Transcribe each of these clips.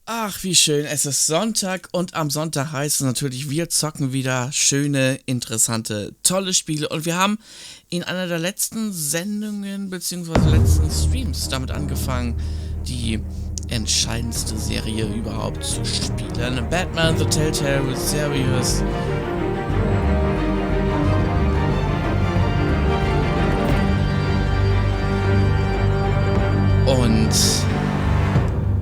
Ach, wie schön. Es ist Sonntag und am Sonntag heißt es natürlich, wir zocken wieder schöne, interessante, tolle Spiele. Und wir haben in einer der letzten Sendungen bzw. letzten Streams damit angefangen, die entscheidendste Serie überhaupt zu spielen. Batman, The Telltale Series. Und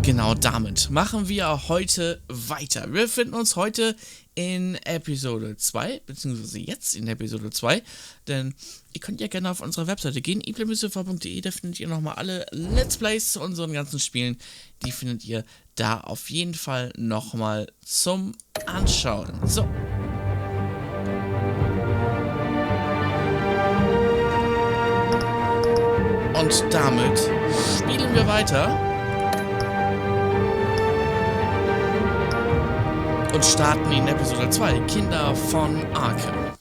genau damit machen wir heute weiter. Wir befinden uns heute in Episode 2, beziehungsweise jetzt in Episode 2, denn ihr könnt ja gerne auf unsere Webseite gehen, eplemüssefer.de, da findet ihr nochmal alle Let's Plays zu unseren ganzen Spielen, die findet ihr da auf jeden Fall nochmal zum Anschauen. So. Und damit spielen wir weiter. Und starten in Episode 2, Kinder von Arkham.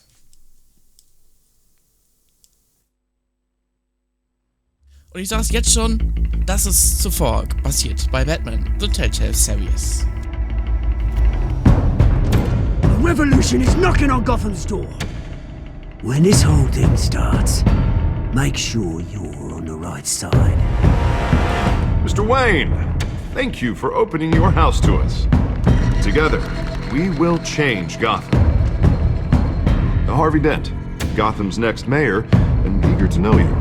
Und ich sage es jetzt schon, das ist zuvor passiert bei Batman, The Telltale Series. A revolution is knocking on Gotham's door. When this whole thing starts, make sure you're on the right side. Mr. Wayne, thank you for opening your house to us. Together, we will change Gotham. Harvey Dent, Gotham's next mayor, and eager to know you.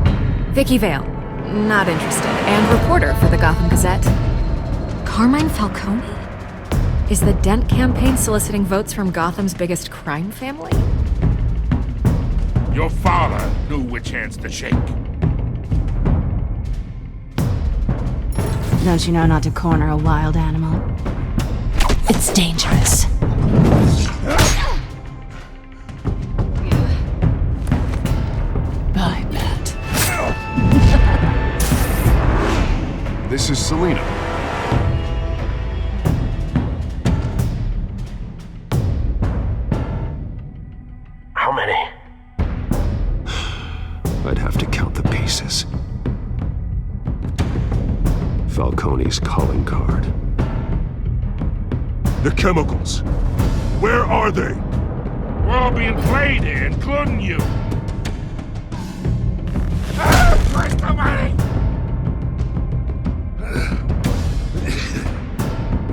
Vicky Vale, not interested, and reporter for the Gotham Gazette. Carmine Falcone? Is the Dent campaign soliciting votes from Gotham's biggest crime family? Your father knew which hands to shake. Don't you know not to corner a wild animal? It's dangerous. I bet. This is Selina. How many? I'd have to count the pieces. Falcone's calling card. The chemicals. Where are they? We're all being played here, including you. Where's the money?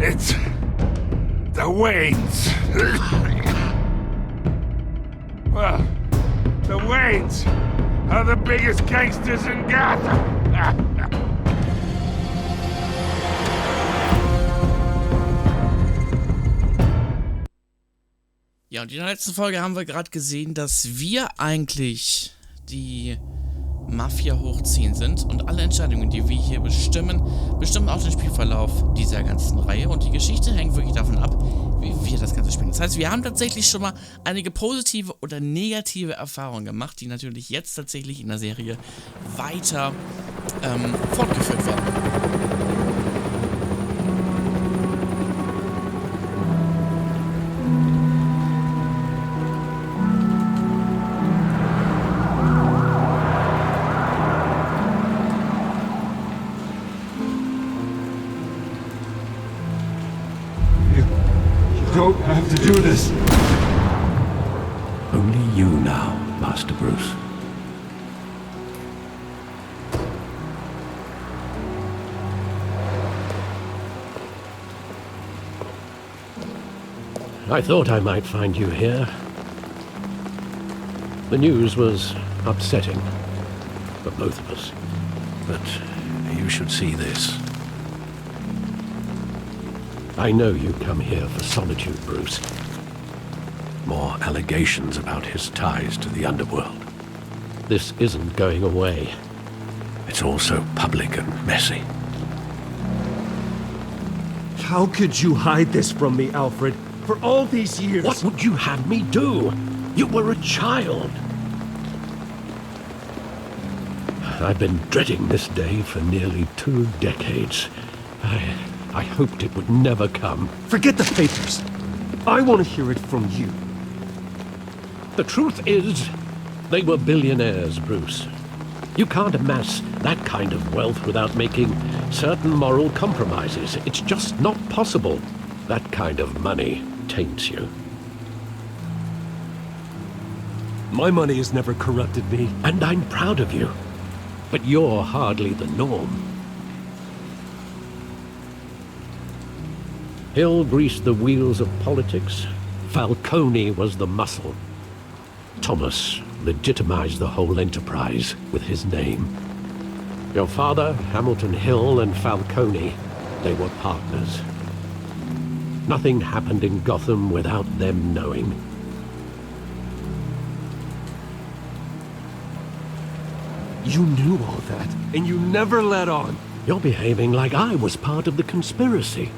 It's the Waynes. Well, the Waynes are the biggest gangsters in Gotham. Ja, und in der letzten Folge haben wir gerade gesehen, dass wir eigentlich die Mafia hochziehen sind und alle Entscheidungen, die wir hier bestimmen auch den Spielverlauf dieser ganzen Reihe und die Geschichte hängt wirklich davon ab, wie wir das Ganze spielen. Das heißt, wir haben tatsächlich schon mal einige positive oder negative Erfahrungen gemacht, die natürlich jetzt tatsächlich in der Serie weiter fortgeführt werden. Don't have to do this. Only you now, Master Bruce. I thought I might find you here. The news was upsetting for both of us. But you should see this. I know you come here for solitude, Bruce. More allegations about his ties to the underworld. This isn't going away. It's all so public and messy. How could you hide this from me, Alfred? For all these years... What would you have me do? You were a child. I've been dreading this day for nearly 2 decades. I hoped it would never come. Forget the papers. I want to hear it from you. The truth is, they were billionaires, Bruce. You can't amass that kind of wealth without making certain moral compromises. It's just not possible. That kind of money taints you. My money has never corrupted me. And I'm proud of you. But you're hardly the norm. Hill greased the wheels of politics. Falcone was the muscle. Thomas legitimized the whole enterprise with his name. Your father, Hamilton Hill, and Falcone, they were partners. Nothing happened in Gotham without them knowing. You knew all that, and you never let on. You're behaving like I was part of the conspiracy.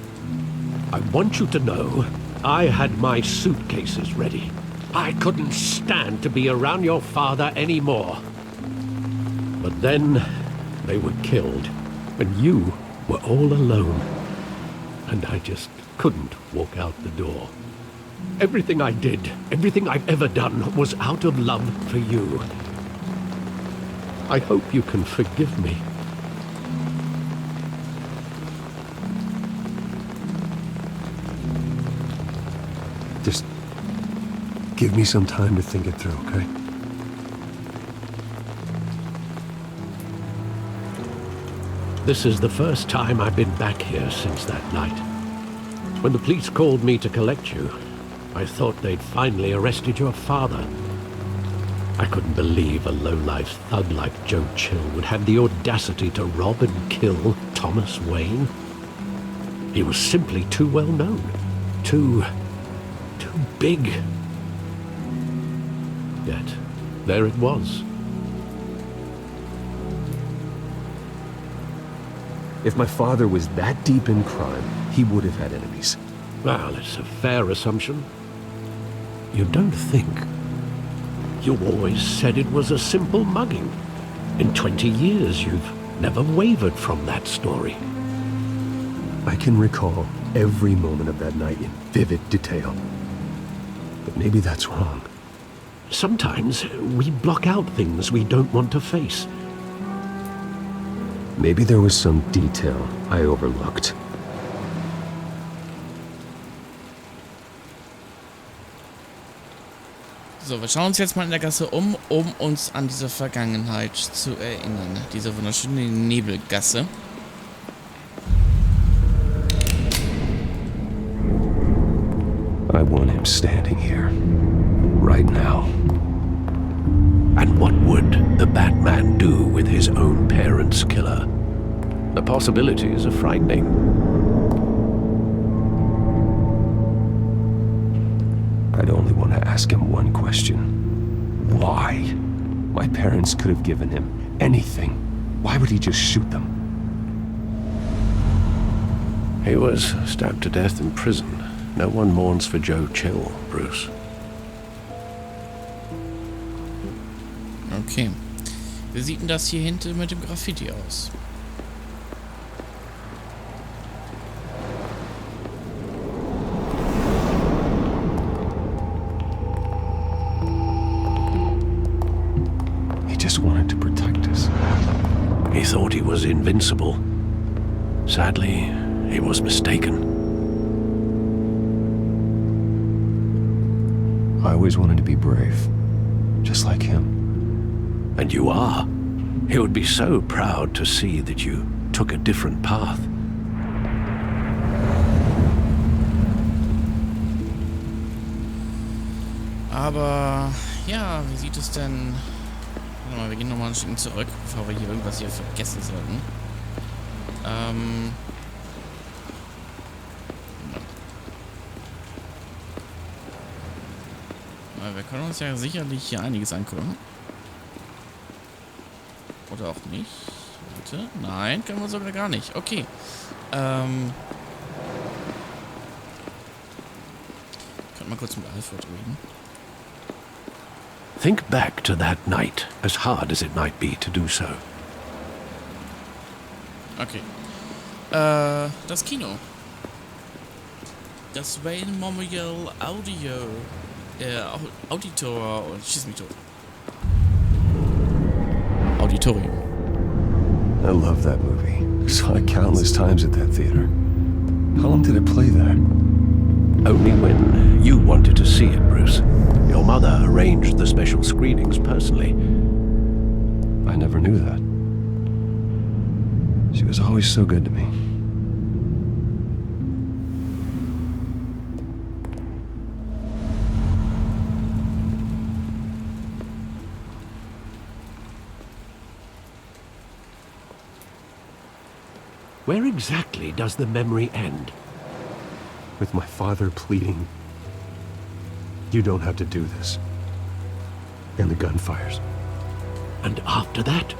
I want you to know, I had my suitcases ready. I couldn't stand to be around your father anymore. But then, they were killed, and you were all alone. And I just couldn't walk out the door. Everything I did, everything I've ever done, was out of love for you. I hope you can forgive me. Just give me some time to think it through, okay? This is the first time I've been back here since that night. When the police called me to collect you, I thought they'd finally arrested your father. I couldn't believe a low-life thug like Joe Chill would have the audacity to rob and kill Thomas Wayne. He was simply too well known. Too big. Yet, there it was. If my father was that deep in crime, he would have had enemies. Well, it's a fair assumption. You don't think? You always said it was a simple mugging. In 20 years, you've never wavered from that story. I can recall every moment of that night in vivid detail. But maybe that's wrong. Sometimes we block out things we don't want to face. Maybe there was some detail I overlooked. So, wir schauen uns jetzt mal in der Gasse um uns an diese Vergangenheit zu erinnern. Diese wunderschöne Nebelgasse. I want him standing here. Right now. And what would the Batman do with his own parents' killer? The possibilities are frightening. I'd only want to ask him one question. Why? My parents could have given him anything. Why would he just shoot them? He was stabbed to death in prison. No one mourns for Joe Chill, Bruce. Okay. Wie sieht denn das hier hinten mit dem Graffiti aus? He just wanted to protect us. He thought he was invincible. Sadly, he was mistaken. I always wanted to be brave. Just like him. And you are. He would be so proud to see that you took a different path. Aber, ja, wie sieht es denn... Warte mal, wir gehen nochmal ein Stück zurück, bevor wir hier irgendwas hier vergessen sollten. Wir können uns ja sicherlich hier einiges angucken. Oder auch nicht. Warte. Nein, können wir sogar gar nicht. Okay. Können wir kurz mit Alfred reden. Think back to that night, as hard as it might be to do so. Okay. Das Kino. Das Wayne Memorial Auditor. Schieß mich tot. Auditorium. I love that movie. I saw it countless times at that theater. How long did it play there? Only when you wanted to see it, Bruce. Your mother arranged the special screenings personally. I never knew that. She was always so good to me. Where exactly does the memory end? With my father pleading, "You don't have to do this." And the gun fires. And after that?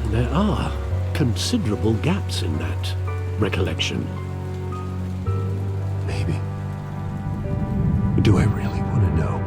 There are considerable gaps in that recollection. Maybe. Do I really want to know?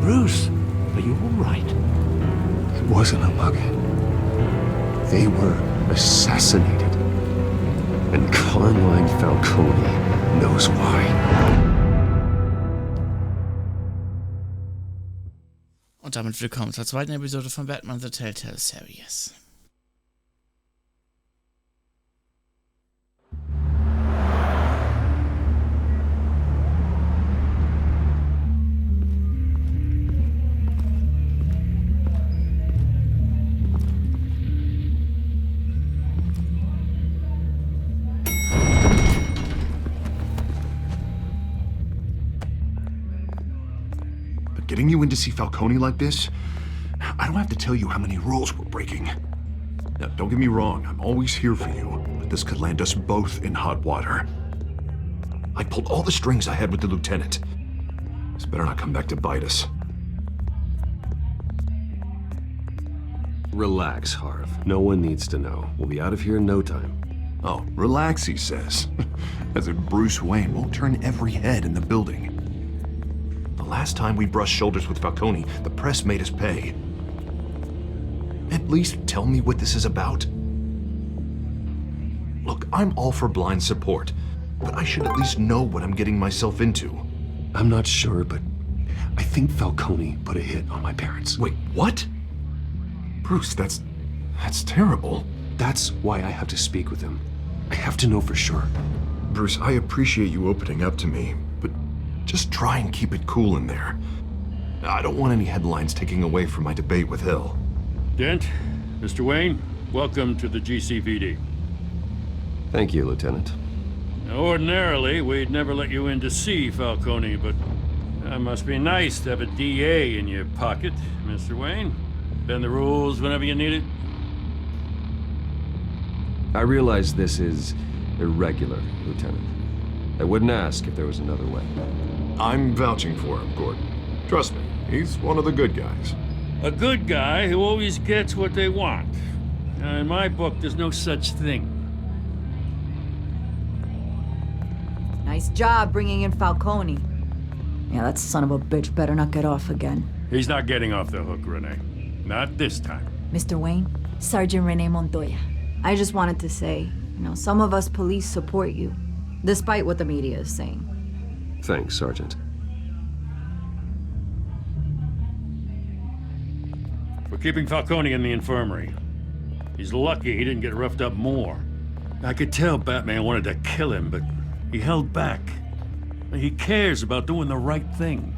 Bruce, are you all right? It wasn't a mug. They were assassinated. And Carmine Falcone knows why. Und damit willkommen zur zweiten Episode von Batman The Telltale Series. Getting you in to see Falcone like this, I don't have to tell you how many rules we're breaking. Now, don't get me wrong, I'm always here for you, but this could land us both in hot water. I pulled all the strings I had with the lieutenant. This better not come back to bite us. Relax, Harv. No one needs to know. We'll be out of here in no time. Oh, relax, he says. As if Bruce Wayne won't turn every head in the building. The last time we brushed shoulders with Falcone, the press made us pay. At least tell me what this is about. Look, I'm all for blind support, but I should at least know what I'm getting myself into. I'm not sure, but I think Falcone put a hit on my parents. Wait, what? Bruce, that's terrible. That's why I have to speak with him. I have to know for sure. Bruce, I appreciate you opening up to me, but just try and keep it cool in there. I don't want any headlines taking away from my debate with Hill. Dent, Mr. Wayne, welcome to the GCPD. Thank you, Lieutenant. Now, ordinarily, we'd never let you in to see Falcone, but that must be nice to have a DA in your pocket, Mr. Wayne. Bend the rules whenever you need it. I realize this is irregular, Lieutenant. I wouldn't ask if there was another way. I'm vouching for him, Gordon. Trust me, he's one of the good guys. A good guy who always gets what they want. Now, in my book, there's no such thing. Nice job bringing in Falcone. Yeah, that son of a bitch better not get off again. He's not getting off the hook, Renee. Not this time. Mr. Wayne, Sergeant Renee Montoya. I just wanted to say, some of us police support you, despite what the media is saying. Thanks, Sergeant. We're keeping Falcone in the infirmary. He's lucky he didn't get roughed up more. I could tell Batman wanted to kill him, but he held back. He cares about doing the right thing.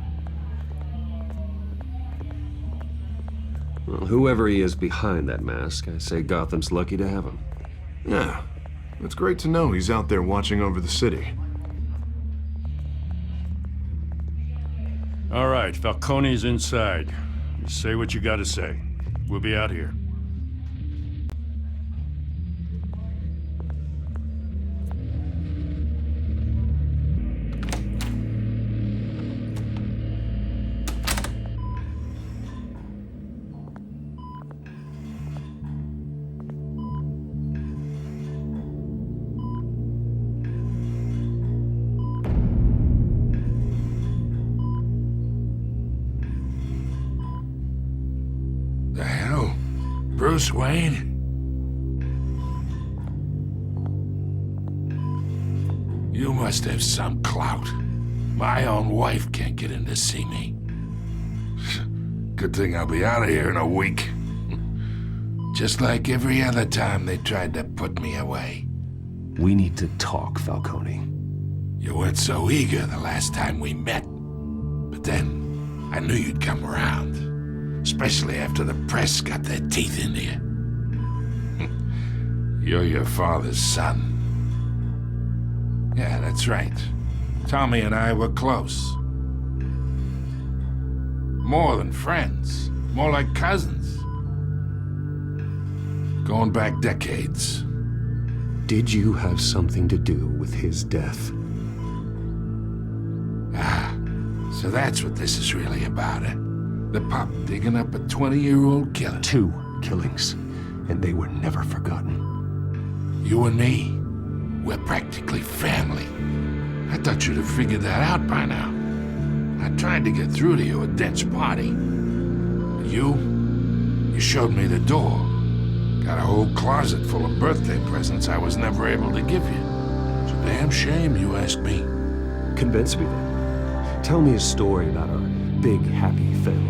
Well, whoever he is behind that mask, I say Gotham's lucky to have him. Yeah, it's great to know he's out there watching over the city. All right, Falcone's inside. You say what you gotta say. We'll be out here. The hell? Bruce Wayne? You must have some clout. My own wife can't get in to see me. Good thing I'll be out of here in a week. Just like every other time they tried to put me away. We need to talk, Falcone. You weren't so eager the last time we met. But then, I knew you'd come around. Especially after the press got their teeth into you. You're your father's son. Yeah, that's right. Tommy and I were close. More than friends. More like cousins. Going back decades. Did you have something to do with his death? Ah, so that's what this is really about, eh? The pup digging up a 20-year-old killer. 2 killings, and they were never forgotten. You and me, we're practically family. I thought you'd have figured that out by now. I tried to get through to you at Dent's party. You showed me the door. Got a whole closet full of birthday presents I was never able to give you. It's a damn shame you asked me. Convince me then. Tell me a story about our big, happy family.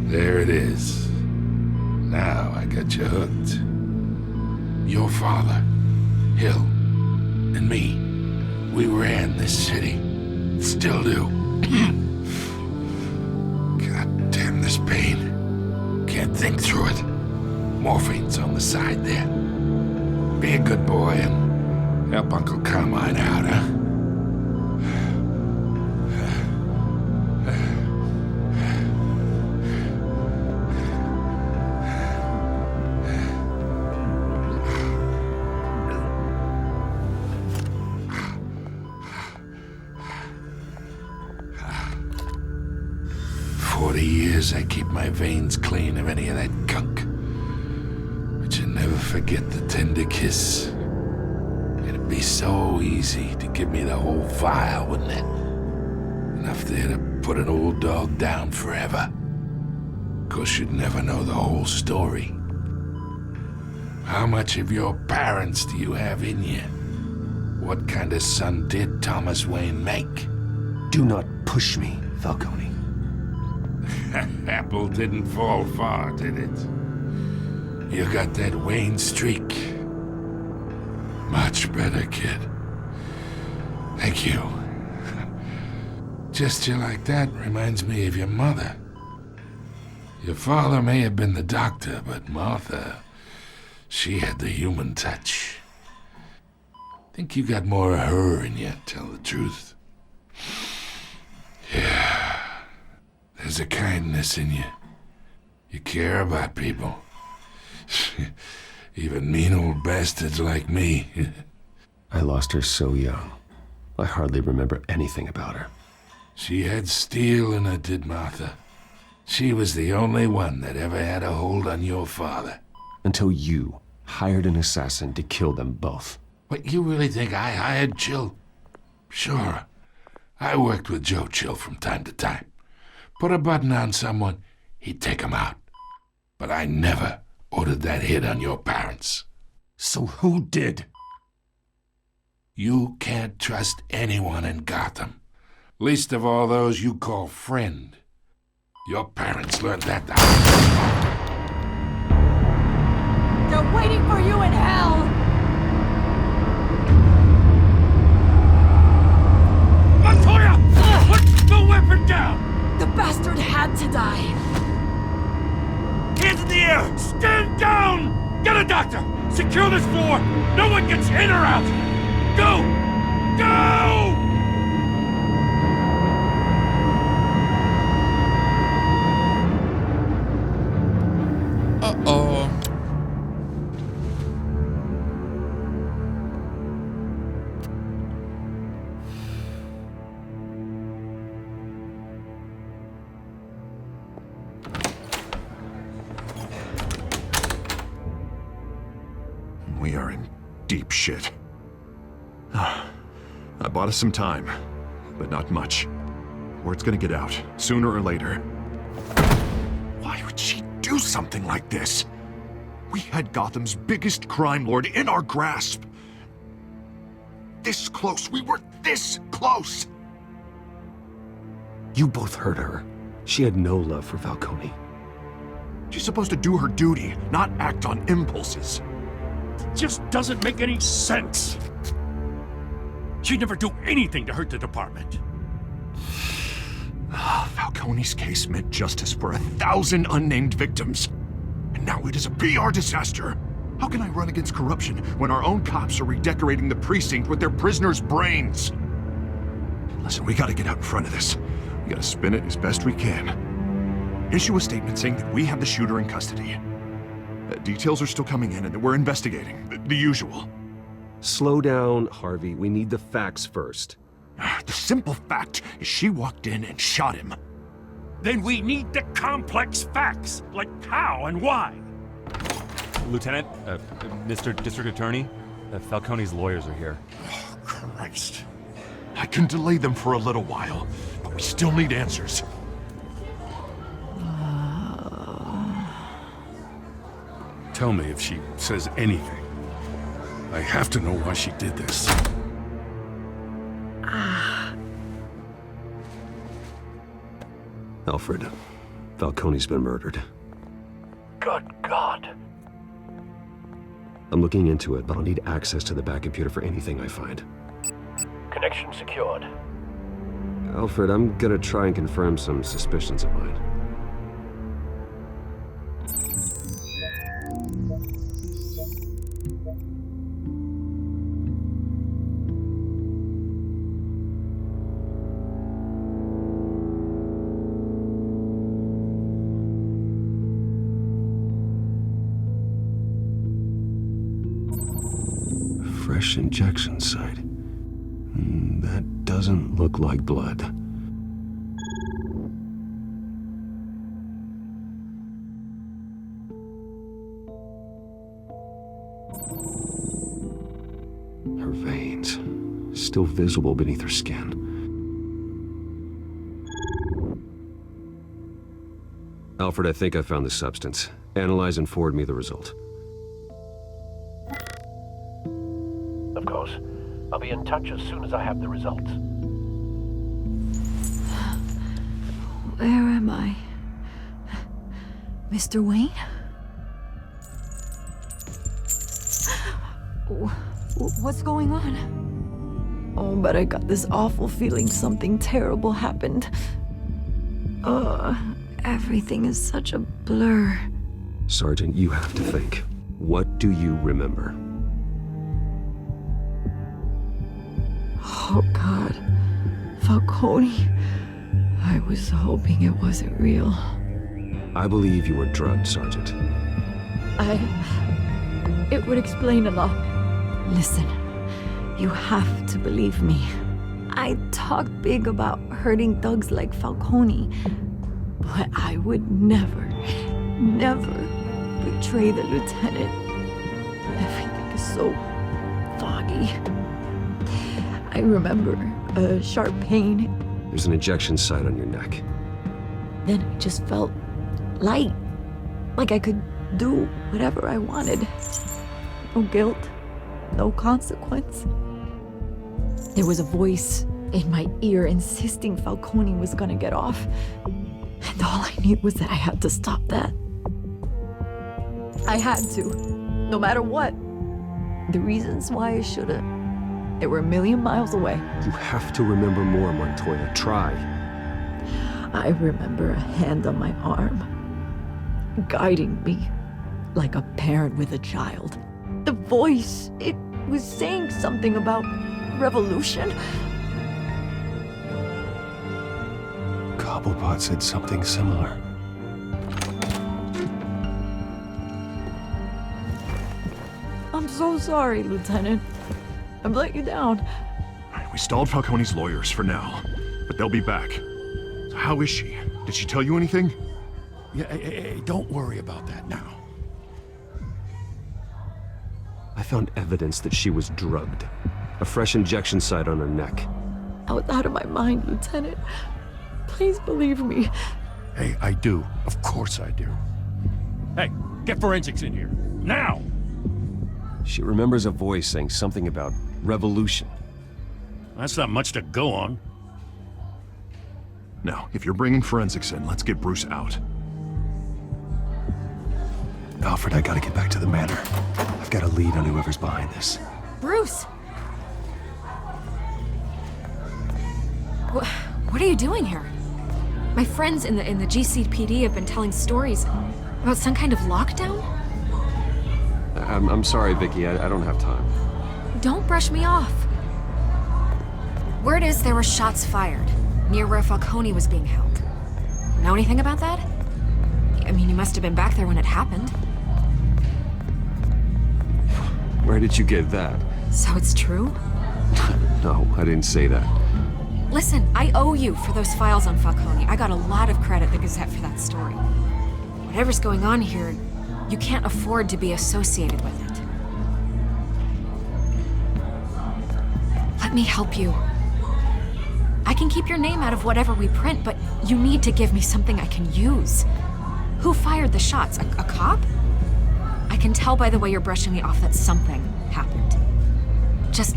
There it is. Now I got you hooked. Your father, Hill, and me, we ran this city. Still do. God damn this pain. Can't think through it. Morphine's on the side there. Be a good boy and help Uncle Carmine out, huh? 40 years I keep my veins clean of any of that gunk. But you never forget the tender kiss. It'd be so easy to give me the whole vial, wouldn't it? Enough there to put an old dog down forever. Of course, you'd never know the whole story. How much of your parents do you have in you? What kind of son did Thomas Wayne make? Do not push me, Falcone. Apple didn't fall far, did it? You got that Wayne streak. Much better, kid. Thank you. Gesture like that reminds me of your mother. Your father may have been the doctor, but Martha, she had the human touch. Think you got more of her in you, tell the truth. Yeah. There's a kindness in you. You care about people. Even mean old bastards like me. I lost her so young. I hardly remember anything about her. She had steel in her, did Martha. She was the only one that ever had a hold on your father. Until you hired an assassin to kill them both. What, you really think I hired Chill? Sure. I worked with Joe Chill from time to time. Put a button on someone, he'd take him out. But I never ordered that hit on your parents. So who did? You can't trust anyone in Gotham. Least of all those you call friend. Your parents learned that the They're waiting for you in hell! Montoya! Put the weapon down! The bastard had to die. Hands in the air! Stand down! Get a doctor! Secure this floor! No one gets in or out! Go! Go! Uh-oh. We are in deep shit. I bought us some time, but not much. Word's gonna get out, sooner or later. Why would she do something like this? We had Gotham's biggest crime lord in our grasp. This close, we were this close! You both hurt her. She had no love for Falcone. She's supposed to do her duty, not act on impulses. Just doesn't make any sense. She'd never do anything to hurt the department. Falcone's case meant justice for 1,000 unnamed victims. And now it is a PR disaster. How can I run against corruption when our own cops are redecorating the precinct with their prisoners' brains? Listen, we gotta get out in front of this. We gotta spin it as best we can. Issue a statement saying that we have the shooter in custody. Details are still coming in and that we're investigating. The usual. Slow down, Harvey. We need the facts first. The simple fact is she walked in and shot him. Then we need the complex facts, like how and why. Lieutenant, Mr. District Attorney, Falcone's lawyers are here. Oh, Christ. I can delay them for a little while, but we still need answers. Tell me if she says anything. I have to know why she did this. Alfred, Falcone's been murdered. Good God. I'm looking into it, but I'll need access to the back computer for anything I find. Connection secured. Alfred, I'm gonna try and confirm some suspicions of mine. Fresh injection site. That doesn't look like blood. Her veins, still visible beneath her skin. Alfred, I think I found the substance. Analyze and forward me the result. Of course. I'll be in touch as soon as I have the results. Where am I? Mr. Wayne? What's going on? Oh, but I got this awful feeling something terrible happened. Everything is such a blur. Sergeant, you have to think. What do you remember? Oh, God. Falcone. I was hoping it wasn't real. I believe you were drugged, Sergeant. It would explain a lot. Listen, you have to believe me. I talk big about hurting thugs like Falcone, but I would never betray the lieutenant. Everything is so foggy. I remember a sharp pain. There's an injection site on your neck. Then I just felt light, like I could do whatever I wanted. No guilt, no consequence. There was a voice in my ear insisting Falcone was gonna get off. And all I knew was that I had to stop that. I had to, no matter what. The reasons why I shouldn't, they were a million miles away. You have to remember more, Montoya. Try. I remember a hand on my arm, guiding me like a parent with a child. The voice, it was saying something about revolution. Cobblepot said something similar. I'm so sorry, Lieutenant. I've let you down. We stalled Falcone's lawyers for now, but they'll be back. So how is she? Did she tell you anything? Yeah, hey, don't worry about that now. I found evidence that she was drugged. A fresh injection site on her neck. I was out of my mind, Lieutenant. Please believe me. Hey, I do. Of course I do. Hey, get forensics in here. Now! She remembers a voice saying something about revolution. That's not much to go on. Now, if you're bringing forensics in, let's get Bruce out. Alfred, I gotta get back to the manor. I've got a lead on whoever's behind this. Bruce! What are you doing here? My friends in the GCPD have been telling stories about some kind of lockdown? I'm sorry, Vicky. I don't have time. Don't brush me off. Word is there were shots fired near where Falcone was being held. Know anything about that? I mean, you must have been back there when it happened. Where did you get that? So it's true? No, I didn't say that. Listen, I owe you for those files on Falcone. I got a lot of credit at the Gazette for that story. Whatever's going on here, you can't afford to be associated with it. Let me help you. I can keep your name out of whatever we print, but you need to give me something I can use. Who fired the shots? A cop? I can tell by the way you're brushing me off that something happened. Just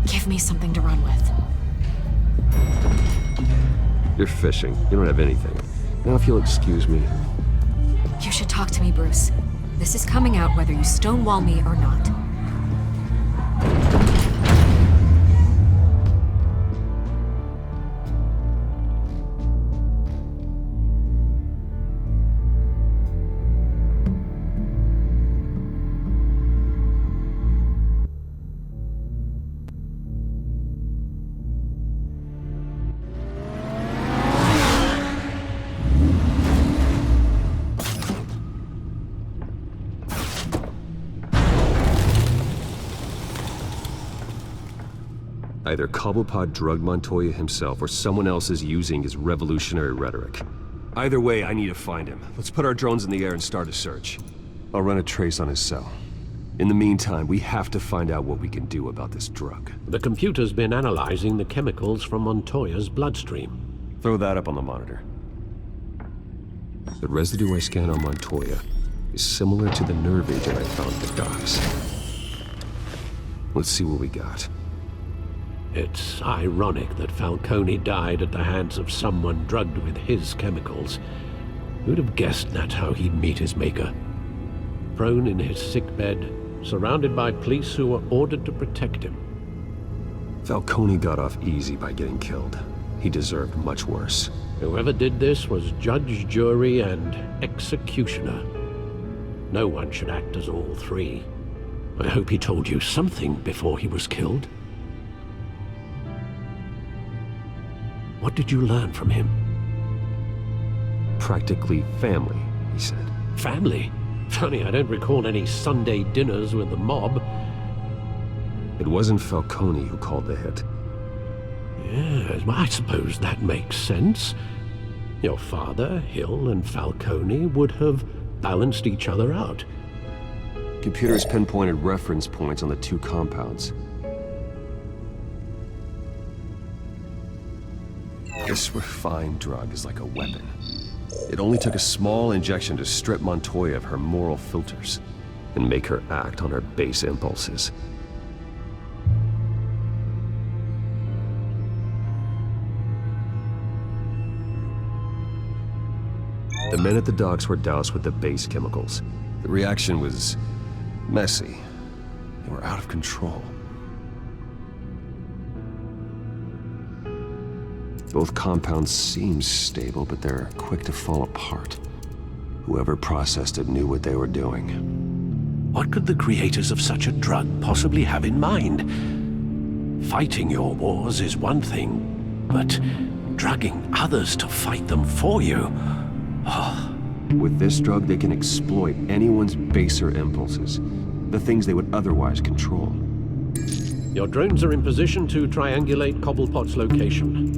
give me something to run with. You're fishing. You don't have anything. Now if you'll excuse me. You should talk to me, Bruce. This is coming out whether you stonewall me or not. Either Cobblepot drugged Montoya himself, or someone else is using his revolutionary rhetoric. Either way, I need to find him. Let's put our drones in the air and start a search. I'll run a trace on his cell. In the meantime, we have to find out what we can do about this drug. The computer's been analyzing the chemicals from Montoya's bloodstream. Throw that up on the monitor. The residue I scan on Montoya is similar to the nerve agent I found at the docks. Let's see what we got. It's ironic that Falcone died at the hands of someone drugged with his chemicals. Who'd have guessed that's how he'd meet his maker? Prone in his sickbed, surrounded by police who were ordered to protect him. Falcone got off easy by getting killed. He deserved much worse. Whoever did this was judge, jury, and executioner. No one should act as all three. I hope he told you something before he was killed. What did you learn from him? Practically family, he said. Family? Funny, I don't recall any Sunday dinners with the mob. It wasn't Falcone who called the hit. Yes, well, I suppose that makes sense. Your father, Hill, and Falcone would have balanced each other out. Computers pinpointed reference points on the two compounds. This refined drug is like a weapon. It only took a small injection to strip Montoya of her moral filters and make her act on her base impulses. The men at the docks were doused with the base chemicals. The reaction was messy. They were out of control. Both compounds seem stable, but they're quick to fall apart. Whoever processed it knew what they were doing. What could the creators of such a drug possibly have in mind? Fighting your wars is one thing, but drugging others to fight them for you? With this drug, they can exploit anyone's baser impulses, the things they would otherwise control. Your drones are in position to triangulate Cobblepot's location.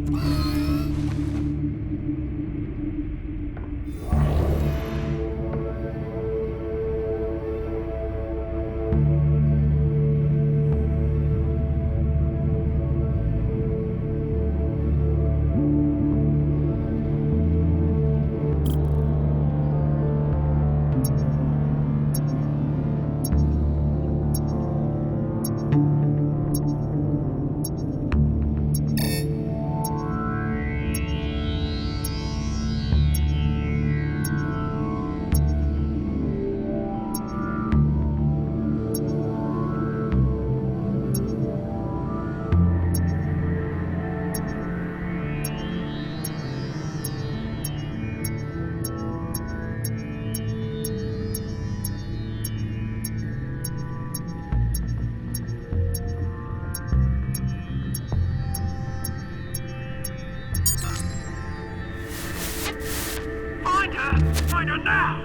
Find her now!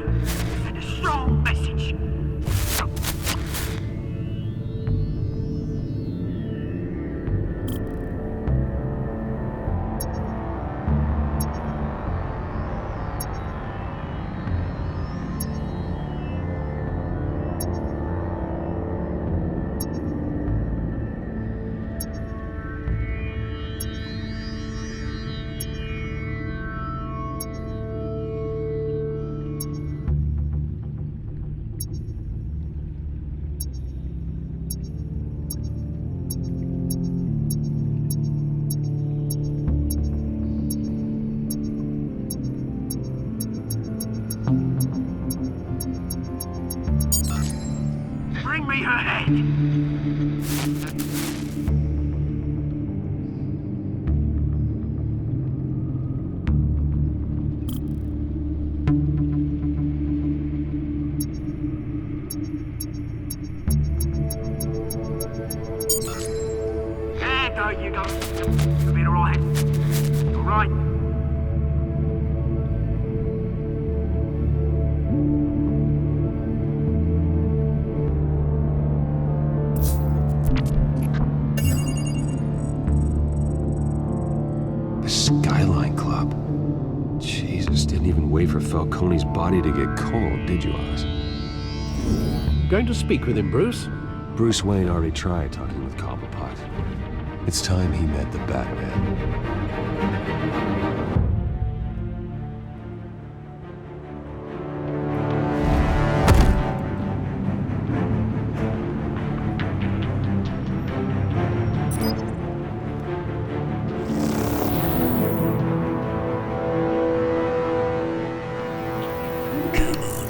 Send a strong message! Bring me her head! There you go. You'll be alright. Alright. The Skyline Club. Jesus, didn't even wait for Falcone's body to get cold, did you, Oz? Going to speak with him, Bruce? Bruce Wayne already tried talking with Cobblepot. It's time he met the Batman.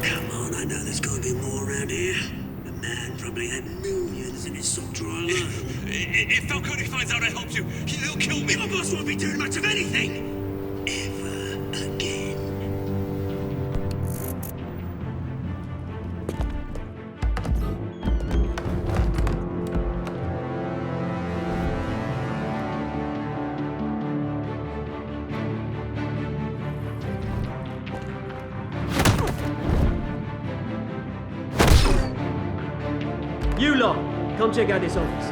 Come on, I know there's gotta be more around here. The man probably had millions in his sock drawer alone. If Falcone finds out I helped you, he'll kill me. Your boss won't be doing much of anything. Ever again. You lot, come check out this office.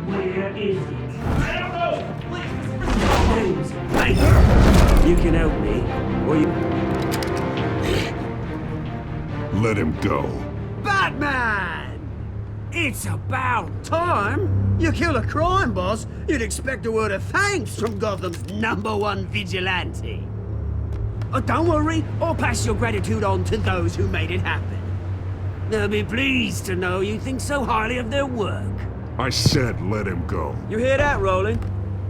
Where is it? I don't know! Please, hey, you can help me, or you... Let him go. Batman! It's about time. You kill a crime boss, you'd expect a word of thanks from Gotham's #1 vigilante. Oh, don't worry, I'll pass your gratitude on to those who made it happen. They'll be pleased to know you think so highly of their work. I said let him go. You hear that, Roland?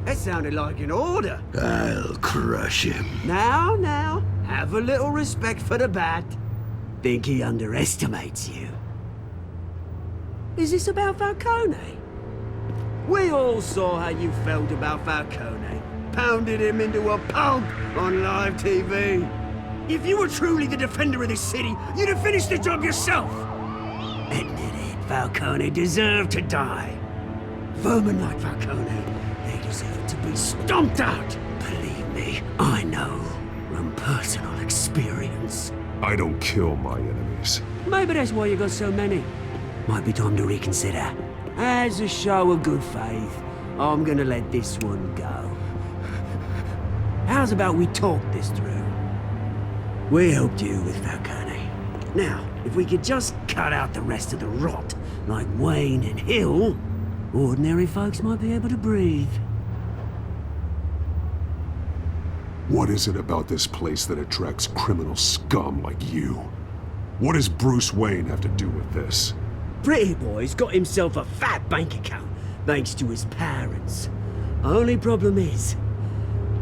That sounded like an order. I'll crush him. Now, have a little respect for the Bat. Think he underestimates you. Is this about Falcone? We all saw how you felt about Falcone. Pounded him into a pulp on live TV. If you were truly the defender of this city, you'd have finished the job yourself. Admit it, Falcone deserved to die. Vermin like Falcone, they deserve to be stomped out. Believe me, I know from personal experience. I don't kill my enemies. Maybe that's why you got so many. Might be time to reconsider. As a show of good faith, I'm gonna let this one go. How's about we talk this through? We helped you with Falcone. Now, if we could just cut out the rest of the rot, like Wayne and Hill, ordinary folks might be able to breathe. What is it about this place that attracts criminal scum like you? What does Bruce Wayne have to do with this? Pretty Boy's got himself a fat bank account, thanks to his parents. Only problem is,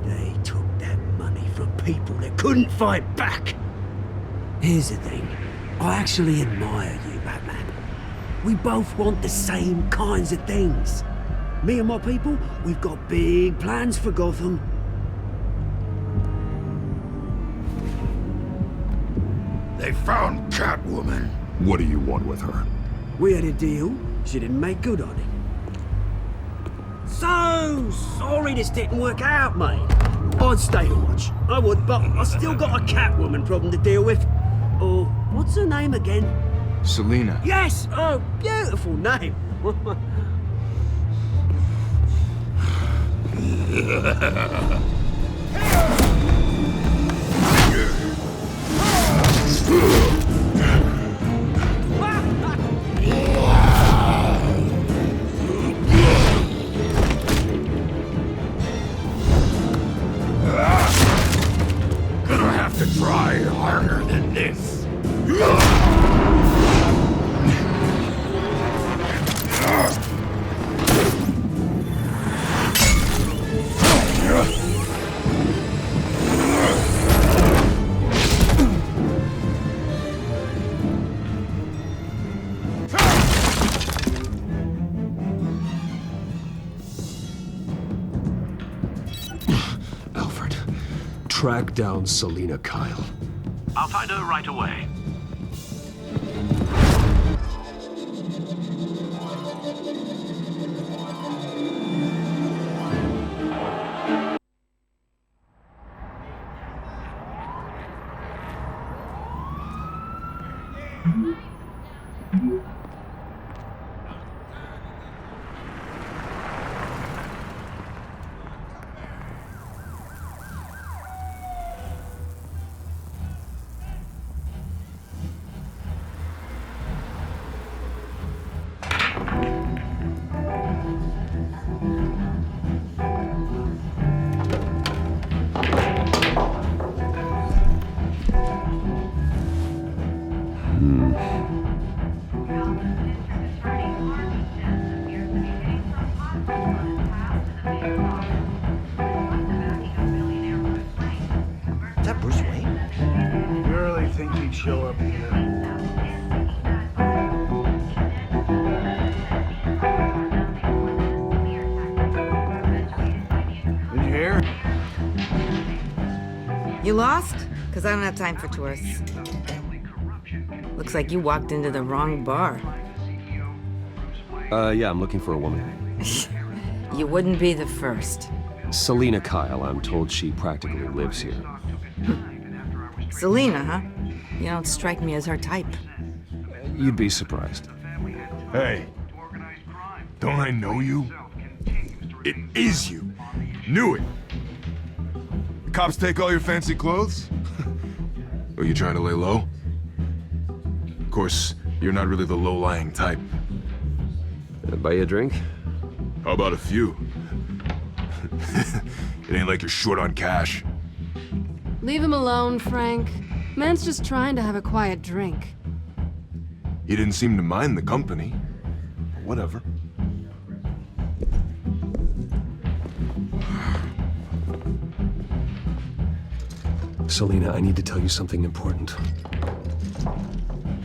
they took that money from people that couldn't fight back. Here's the thing, I actually admire you, Batman. We both want the same kinds of things. Me and my people, we've got big plans for Gotham. They found Catwoman. What do you want with her? We had a deal, she didn't make good on it. So sorry this didn't work out, mate. I'd stay to watch, I would, but I still got a Catwoman problem to deal with. Oh, what's her name again? Selina. Yes! Oh, beautiful name. Gonna have to try harder than this. Alfred, track down Selina Kyle. I'll find her right away. Is that Bruce Wayne? You really think he'd show up here? Did you hear? You lost? Because I don't have time for tourists. Looks like you walked into the wrong bar. Yeah, I'm looking for a woman. You wouldn't be the first. Selina Kyle, I'm told she practically lives here. Selina, huh? You don't strike me as her type. You'd be surprised. Hey, don't I know you? It is you. Knew it. The cops take all your fancy clothes? Are you trying to lay low? Of course, you're not really the low-lying type. Can I buy you a drink? How about a few? It ain't like you're short on cash. Leave him alone, Frank. Man's just trying to have a quiet drink. He didn't seem to mind the company. Whatever. Selina, I need to tell you something important.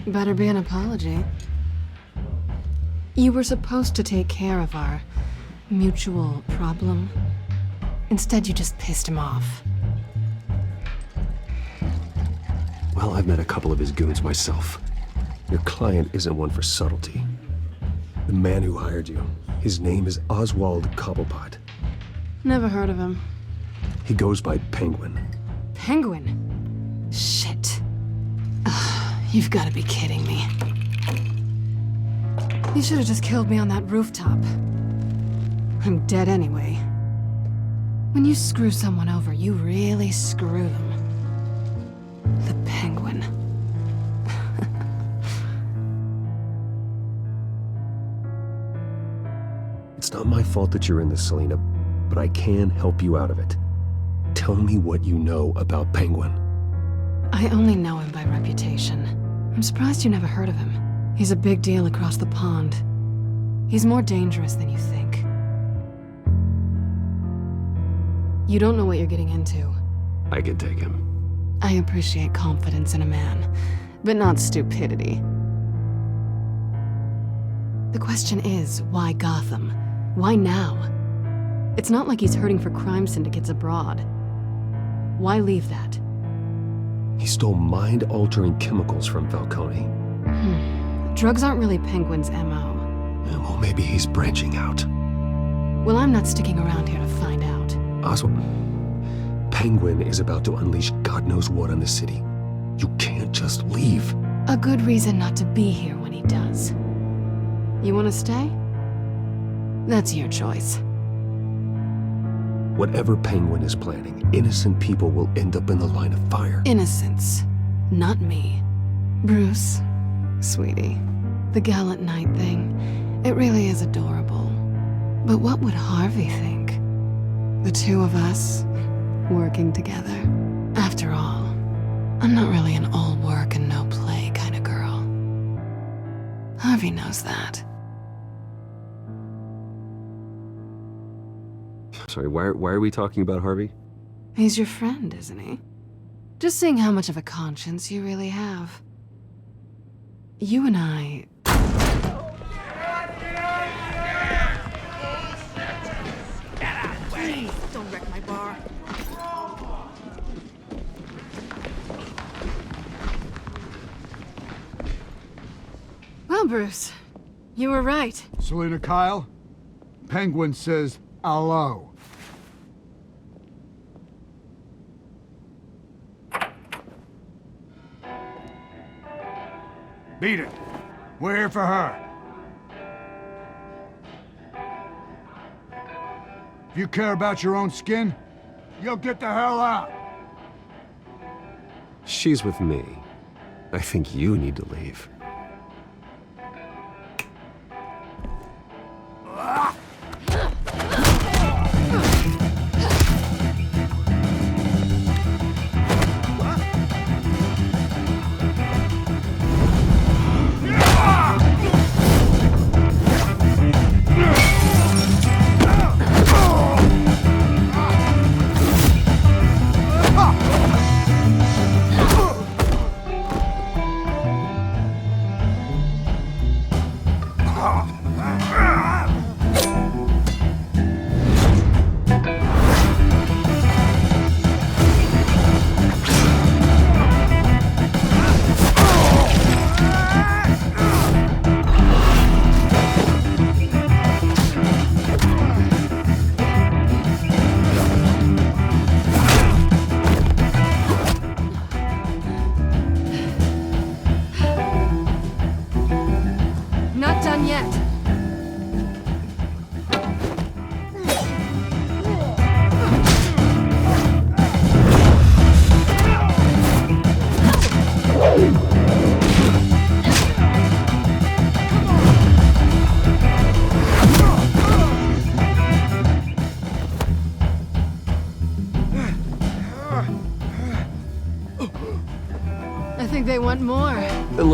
Better be an apology. You were supposed to take care of our mutual problem. Instead, you just pissed him off. Well, I've met a couple of his goons myself. Your client isn't one for subtlety. The man who hired you, his name is Oswald Cobblepot. Never heard of him. He goes by Penguin. Penguin? Shit. Ugh, you've got to be kidding me. You should have just killed me on that rooftop. I'm dead anyway. When you screw someone over, you really screw them. The Penguin. It's not my fault that you're in this, Selina, but I can help you out of it. Tell me what you know about Penguin. I only know him by reputation. I'm surprised you never heard of him. He's a big deal across the pond. He's more dangerous than you think. You don't know what you're getting into. I can take him. I appreciate confidence in a man, but not stupidity. The question is, why Gotham? Why now? It's not like he's hurting for crime syndicates abroad. Why leave that? He stole mind-altering chemicals from Falcone. Drugs aren't really Penguin's MO. Well, maybe he's branching out. Well, I'm not sticking around here to find out. Oswald, Penguin is about to unleash God knows what on the city. You can't just leave. A good reason not to be here when he does. You want to stay? That's your choice. Whatever Penguin is planning, innocent people will end up in the line of fire. Innocence, not me. Bruce, sweetie, the gallant knight thing, it really is adorable. But what would Harvey think? The two of us, working together. After all, I'm not really an all work and no play kind of girl. Harvey knows that. Sorry, why are we talking about Harvey? He's your friend, isn't he? Just seeing how much of a conscience you really have. You and I... Please, don't wreck my bar. Well, Bruce, you were right. Selina Kyle, Penguin says hello. Beat it. We're here for her. If you care about your own skin, you'll get the hell out. She's with me. I think you need to leave. Not done yet.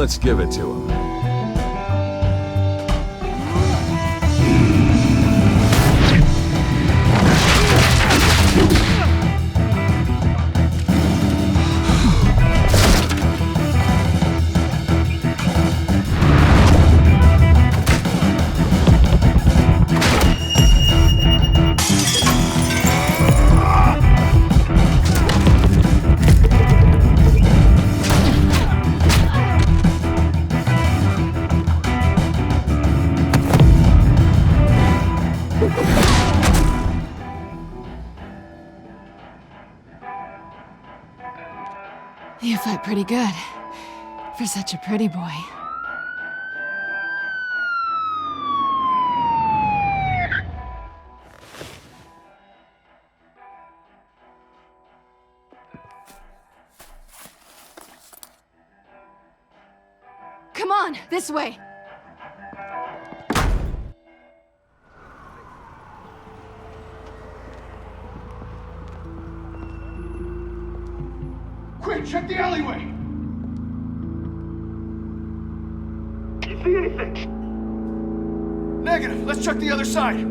let's give it to him. You fight pretty good. For such a pretty boy. Come on, this way! Quick, check the alleyway! You see anything? Negative. Let's check the other side.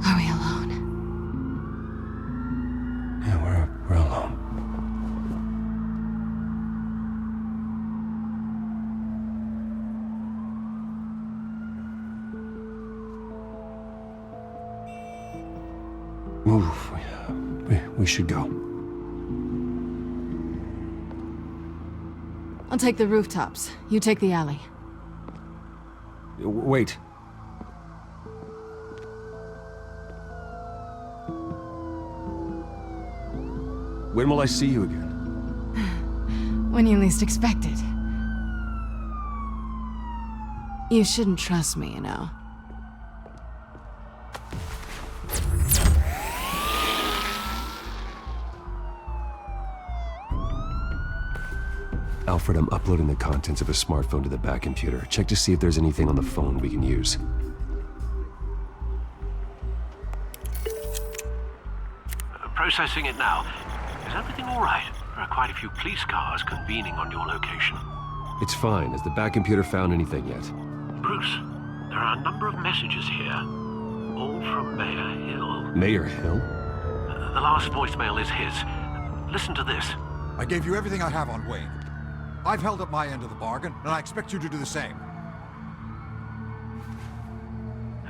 Are we alone? Yeah, we're alone. Move. We should go. I'll take the rooftops. You take the alley. Wait. When will I see you again? When you least expect it. You shouldn't trust me, you know. Alfred, I'm uploading the contents of a smartphone to the back computer. Check to see if there's anything on the phone we can use. Processing it now. Is everything all right? There are quite a few police cars convening on your location. It's fine. Has the back computer found anything yet? Bruce, there are a number of messages here. All from Mayor Hill. Mayor Hill? The last voicemail is his. Listen to this. I gave you everything I have on Wayne. I've held up my end of the bargain, and I expect you to do the same.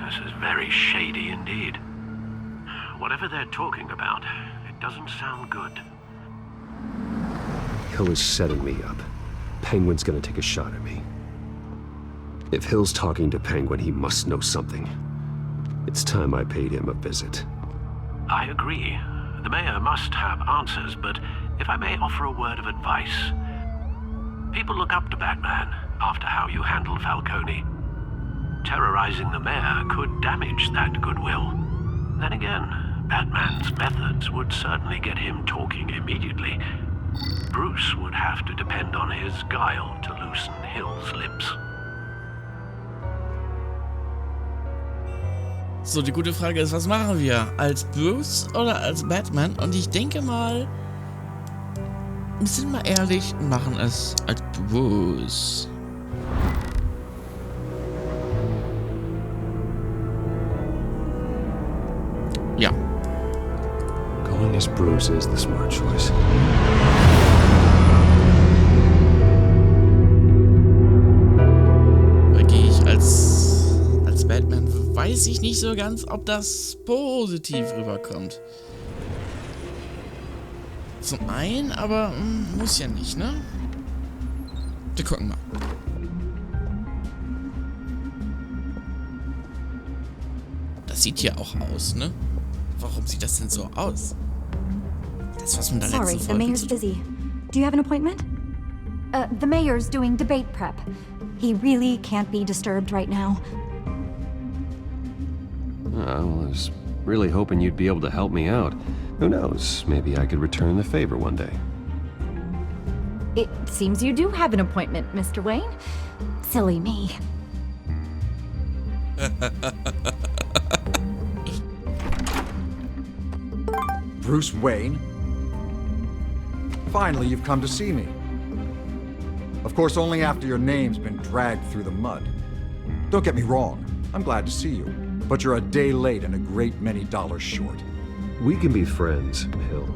This is very shady indeed. Whatever they're talking about, it doesn't sound good. Hill is setting me up. Penguin's gonna take a shot at me. If Hill's talking to Penguin, he must know something. It's time I paid him a visit. I agree. The mayor must have answers, but if I may offer a word of advice. People look up to Batman after how you handled Falcone. Terrorizing the mayor could damage that goodwill. Then again, Batman's methods would certainly get him talking immediately. Bruce would have to depend on his guile to loosen Hill's lips. So, die gute Frage ist, was machen wir? Als Bruce oder als Batman? Und ich denke mal, wir sind mal ehrlich und machen es als Bruce. Ja. Going as Bruce is the smart choice. Gehe ich als Batman, weiß ich nicht so ganz, ob das positiv rüberkommt. Zum einen, aber muss ja nicht, ne? Wir gucken mal. Das sieht hier auch aus, ne? Warum sieht das denn so aus? Das, was man da Sorry, letzte the Folge mayor's busy. Do you have an appointment? The mayor's doing debate prep. He really can't be disturbed right now. I was really hoping you'd be able to help me out. Who knows? Maybe I could return the favor one day. It seems you do have an appointment, Mr. Wayne. Silly me. Bruce Wayne? Finally, you've come to see me. Of course, only after your name's been dragged through the mud. Don't get me wrong, I'm glad to see you, but you're a day late and a great many dollars short. We can be friends, Hill.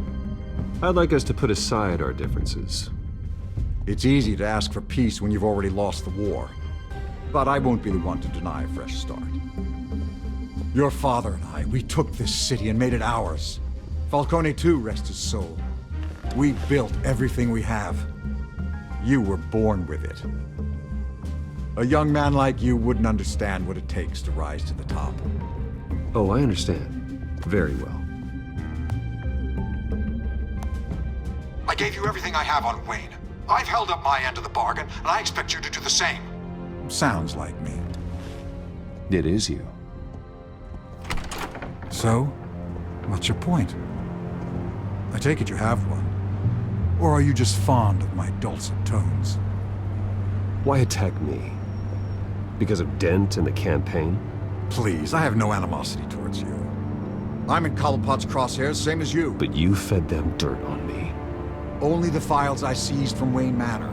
I'd like us to put aside our differences. It's easy to ask for peace when you've already lost the war. But I won't be the one to deny a fresh start. Your father and I, we took this city and made it ours. Falcone too, rest his soul. We built everything we have. You were born with it. A young man like you wouldn't understand what it takes to rise to the top. Oh, I understand. Very well. I gave you everything I have on Wayne. I've held up my end of the bargain, and I expect you to do the same. Sounds like me. It is you. So, what's your point? I take it you have one. Or are you just fond of my dulcet tones? Why attack me? Because of Dent and the campaign? Please, I have no animosity towards you. I'm in Cobblepot's crosshairs, same as you. But you fed them dirt on me. Only the files I seized from Wayne Manor.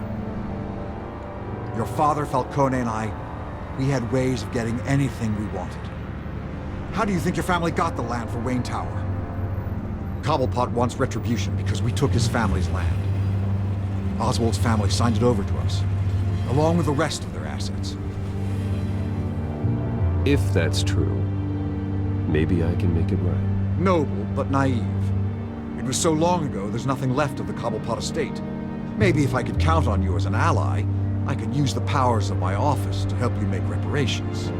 Your father, Falcone, and I, we had ways of getting anything we wanted. How do you think your family got the land for Wayne Tower? Cobblepot wants retribution because we took his family's land. Oswald's family signed it over to us, along with the rest of their assets. If that's true, maybe I can make it right. Noble, but naive. It was so long ago, there's nothing left of the Cobblepot estate. Maybe if I could count on you as an ally, I could use the powers of my office to help you make reparations.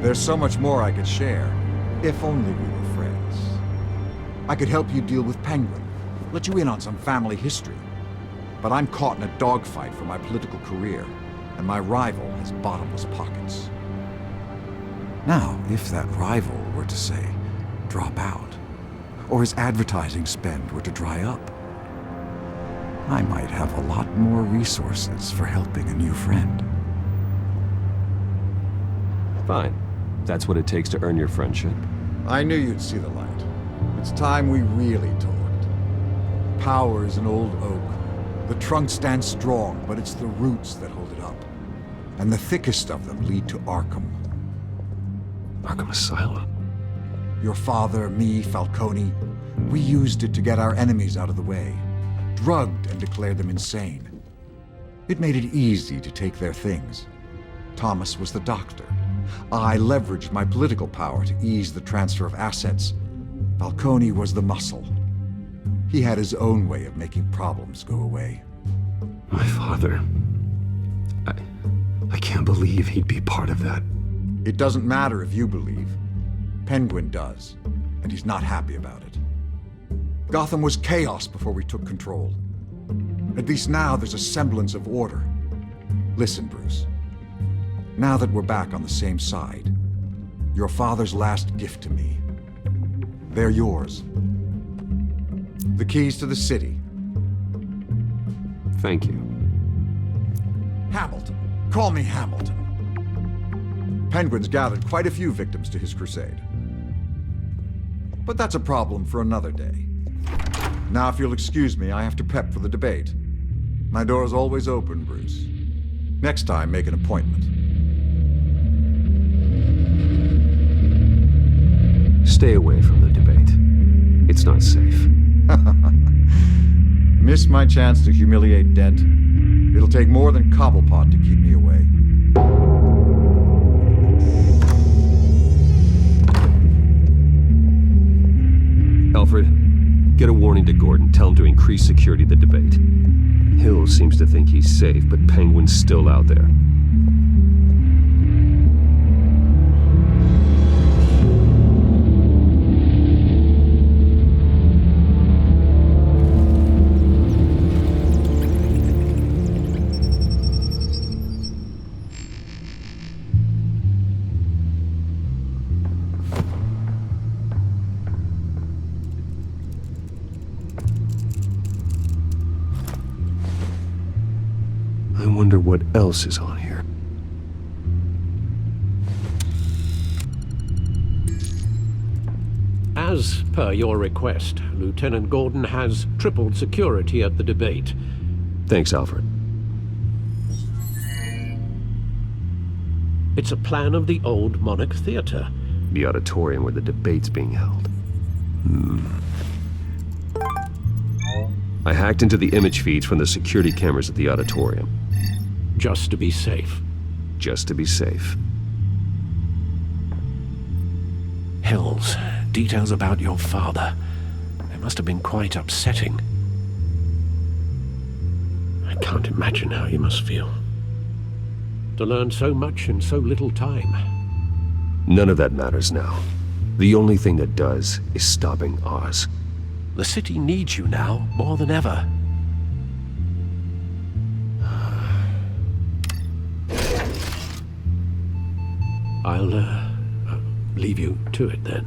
There's so much more I could share, if only we were friends. I could help you deal with Penguin, let you in on some family history. But I'm caught in a dogfight for my political career, and my rival has bottomless pockets. Now, if that rival were to say, drop out, or his advertising spend were to dry up, I might have a lot more resources for helping a new friend. Fine. That's what it takes to earn your friendship. I knew you'd see the light. It's time we really talked. Power is an old oak. The trunk stands strong, but it's the roots that hold it up. And the thickest of them lead to Arkham. Arkham Asylum? Your father, me, Falcone, we used it to get our enemies out of the way. Drugged and declared them insane. It made it easy to take their things. Thomas was the doctor. I leveraged my political power to ease the transfer of assets. Falcone was the muscle. He had his own way of making problems go away. My father... I can't believe he'd be part of that. It doesn't matter if you believe. Penguin does, and he's not happy about it. Gotham was chaos before we took control. At least now there's a semblance of order. Listen, Bruce. Now that we're back on the same side, your father's last gift to me, they're yours. The keys to the city. Thank you. Hamilton. Call me Hamilton. Penguin's gathered quite a few victims to his crusade. But that's a problem for another day. Now, if you'll excuse me, I have to prep for the debate. My door is always open, Bruce. Next time, make an appointment. Stay away from the debate. It's not safe. Miss my chance to humiliate Dent. It'll take more than Cobblepot to keep me away. Alfred, get a warning to Gordon. Tell him to increase security of the debate. Hill seems to think he's safe, but Penguin's still out there. I wonder what else is on here. As per your request, Lieutenant Gordon has tripled security at the debate. Thanks, Alfred. It's a plan of the old Monarch Theater. The auditorium where the debate's being held. I hacked into the image feeds from the security cameras at the auditorium. Just to be safe. Just to be safe. Hills, details about your father. They must have been quite upsetting. I can't imagine how you must feel. To learn so much in so little time. None of that matters now. The only thing that does is stopping Oz. The city needs you now more than ever. I'll leave you to it then.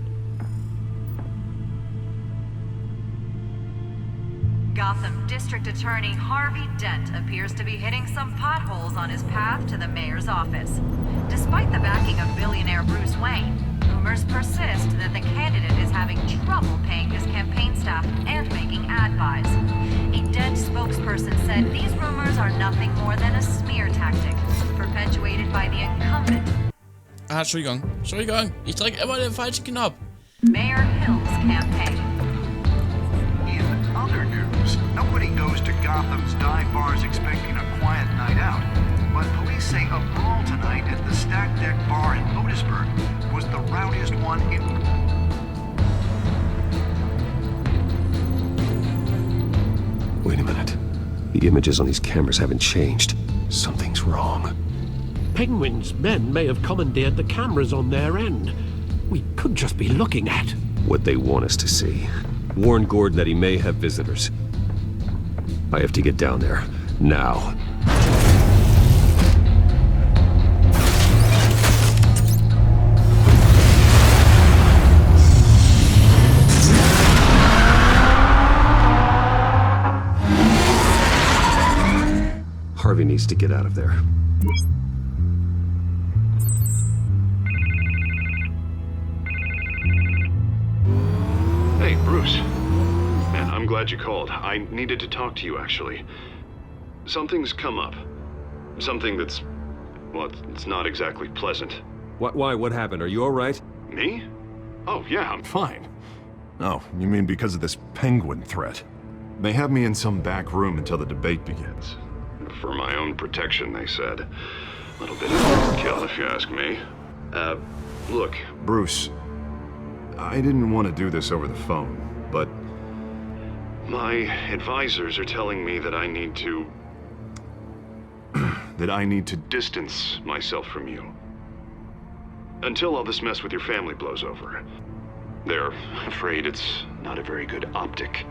Gotham District Attorney Harvey Dent appears to be hitting some potholes on his path to the mayor's office. Despite the backing of billionaire Bruce Wayne, rumors persist that the candidate is having trouble paying his campaign staff and making ad buys. A Dent spokesperson said these rumors are nothing more than a smear tactic, perpetuated by the incumbent. Entschuldigung. Ich drücke immer den falschen Knopf. Mayor Hill's campaign. In other news, nobody goes to Gotham's dive bars expecting a quiet night out. But police say a brawl tonight at the Stack Deck Bar in Otisburg was the rowdiest one in... Wait a minute. The images on these cameras haven't changed. Something's wrong. Penguin's men may have commandeered the cameras on their end. We could just be looking at what they want us to see. Warn Gordon that he may have visitors. I have to get down there. Now. Harvey needs to get out of there. Hey, Bruce. Man, I'm glad you called. I needed to talk to you, actually. Something's come up. Something that's... well, it's not exactly pleasant. Why? What happened? Are you alright? Me? Oh, yeah, I'm fine. Oh, you mean because of this penguin threat? They have me in some back room until the debate begins. For my own protection, they said. A little bit of overkill, if you ask me. Look, Bruce, I didn't want to do this over the phone, but my advisors are telling me that I need to... that I need to distance myself from you. Until all this mess with your family blows over. They're afraid it's not a very good optic.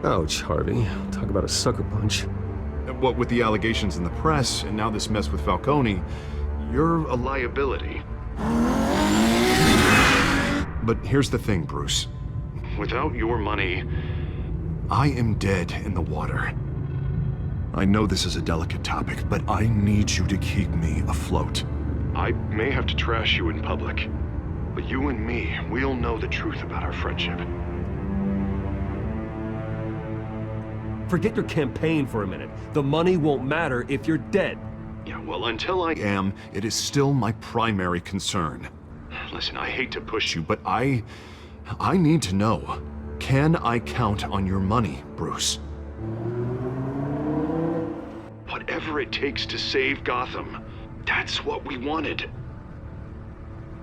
Ouch, Harvey. Talk about a sucker punch. What with the allegations in the press, and now this mess with Falcone, you're a liability. But here's the thing, Bruce. Without your money, I am dead in the water. I know this is a delicate topic, but I need you to keep me afloat. I may have to trash you in public, but you and me, we'll know the truth about our friendship. Forget your campaign for a minute. The money won't matter if you're dead. Yeah, well, until I am, it is still my primary concern. Listen, I hate to push you, but I need to know. Can I count on your money, Bruce? Whatever it takes to save Gotham, that's what we wanted.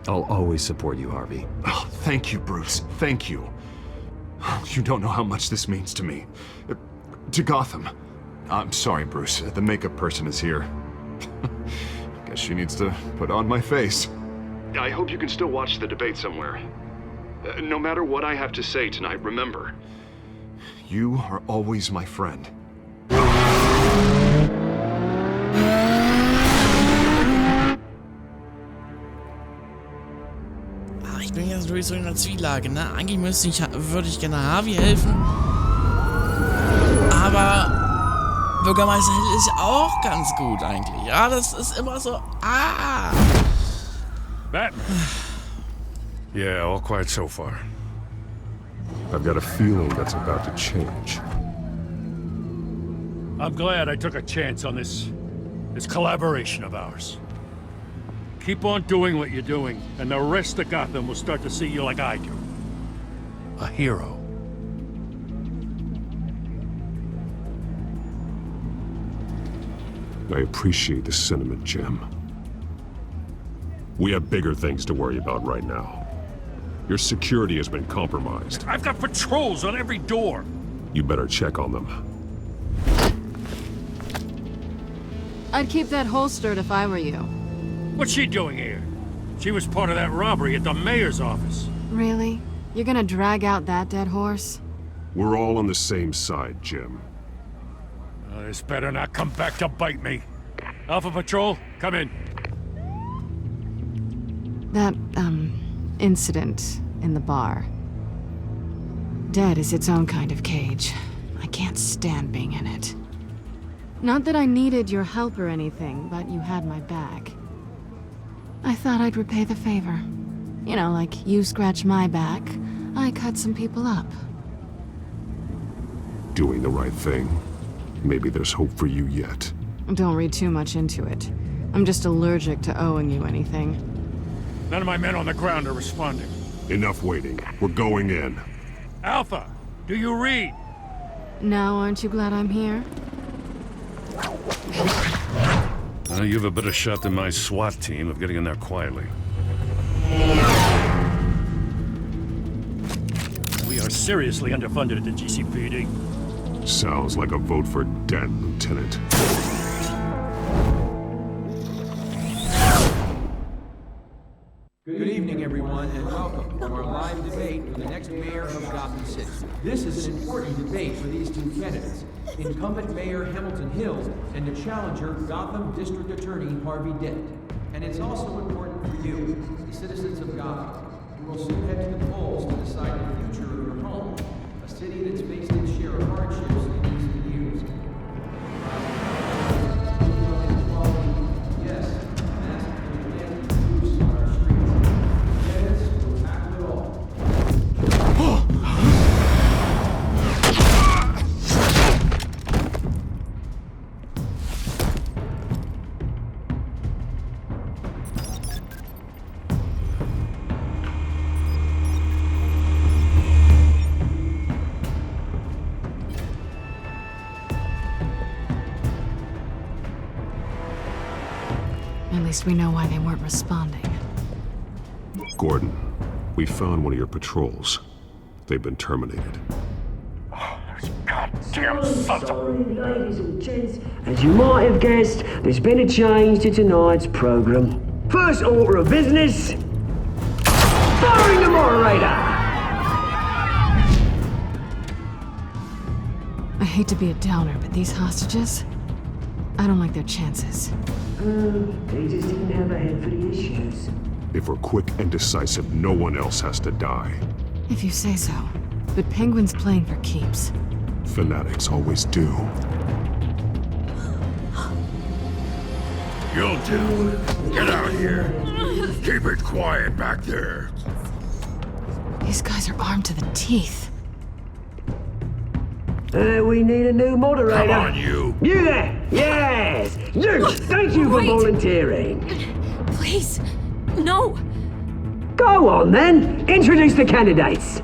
I'll always support you, Harvey. Oh, thank you, Bruce. Thank you. You don't know how much this means to me. To Gotham. I'm sorry, Bruce. The makeup person is here. Guess she needs to put on my face. I hope you can still watch the debate somewhere. No matter what I have to say tonight, remember, you are always my friend. Ich bin jetzt sowieso in einer Zwielage, ne? Eigentlich würde ich gerne Harvey helfen. Aber Bürgermeister Hill ist ja auch ganz gut eigentlich. Ja, das ist immer so. Batman. Yeah, all quiet so far. I've got a feeling that's about to change. I'm glad I took a chance on this collaboration of ours. Keep on doing what you're doing, and the rest of Gotham will start to see you like I do. A hero. I appreciate the sentiment, Jim. We have bigger things to worry about right now. Your security has been compromised. I've got patrols on every door. You better check on them. I'd keep that holstered if I were you. What's she doing here? She was part of that robbery at the mayor's office. Really? You're gonna drag out that dead horse? We're all on the same side, Jim. This better not come back to bite me. Alpha Patrol, come in. That, incident in the bar. Dead is its own kind of cage. I can't stand being in it. Not that I needed your help or anything, but you had my back. I thought I'd repay the favor. You know, like you scratch my back, I cut some people up. Doing the right thing. Maybe there's hope for you yet. Don't read too much into it. I'm just allergic to owing you anything. None of my men on the ground are responding. Enough waiting. We're going in. Alpha, do you read? Now, aren't you glad I'm here? You have a better shot than my SWAT team of getting in there quietly. We are seriously underfunded at the GCPD. Sounds like a vote for dead, Lieutenant. Good evening, everyone, and welcome to our live debate for the next mayor of Gotham City. This is an important debate for these two candidates, incumbent Mayor Hamilton Hill and the challenger, Gotham District Attorney Harvey Dent. And it's also important for you, the citizens of Gotham, who will soon head to the polls to decide the future of your home, a city that's faced its share of hardships in recent years. Yes, massively abuse on our streets. Candidates will tackle it all. At least we know why they weren't responding. Gordon, we found one of your patrols. They've been terminated. Goddamn sons of... Sorry, ladies and gents. As you might have guessed, there's been a change to tonight's program. First order of business, firing the moderator! I hate to be a downer, but these hostages, I don't like their chances. They just didn't have a head for the issues. If we're quick and decisive, no one else has to die. If you say so. But Penguin's playing for keeps. Fanatics always do. You'll do. Get out here. Keep it quiet back there. These guys are armed to the teeth. We need a new moderator. Come on, you. You there! Yes! You! Thank you for volunteering. Please, no. Go on then. Introduce the candidates.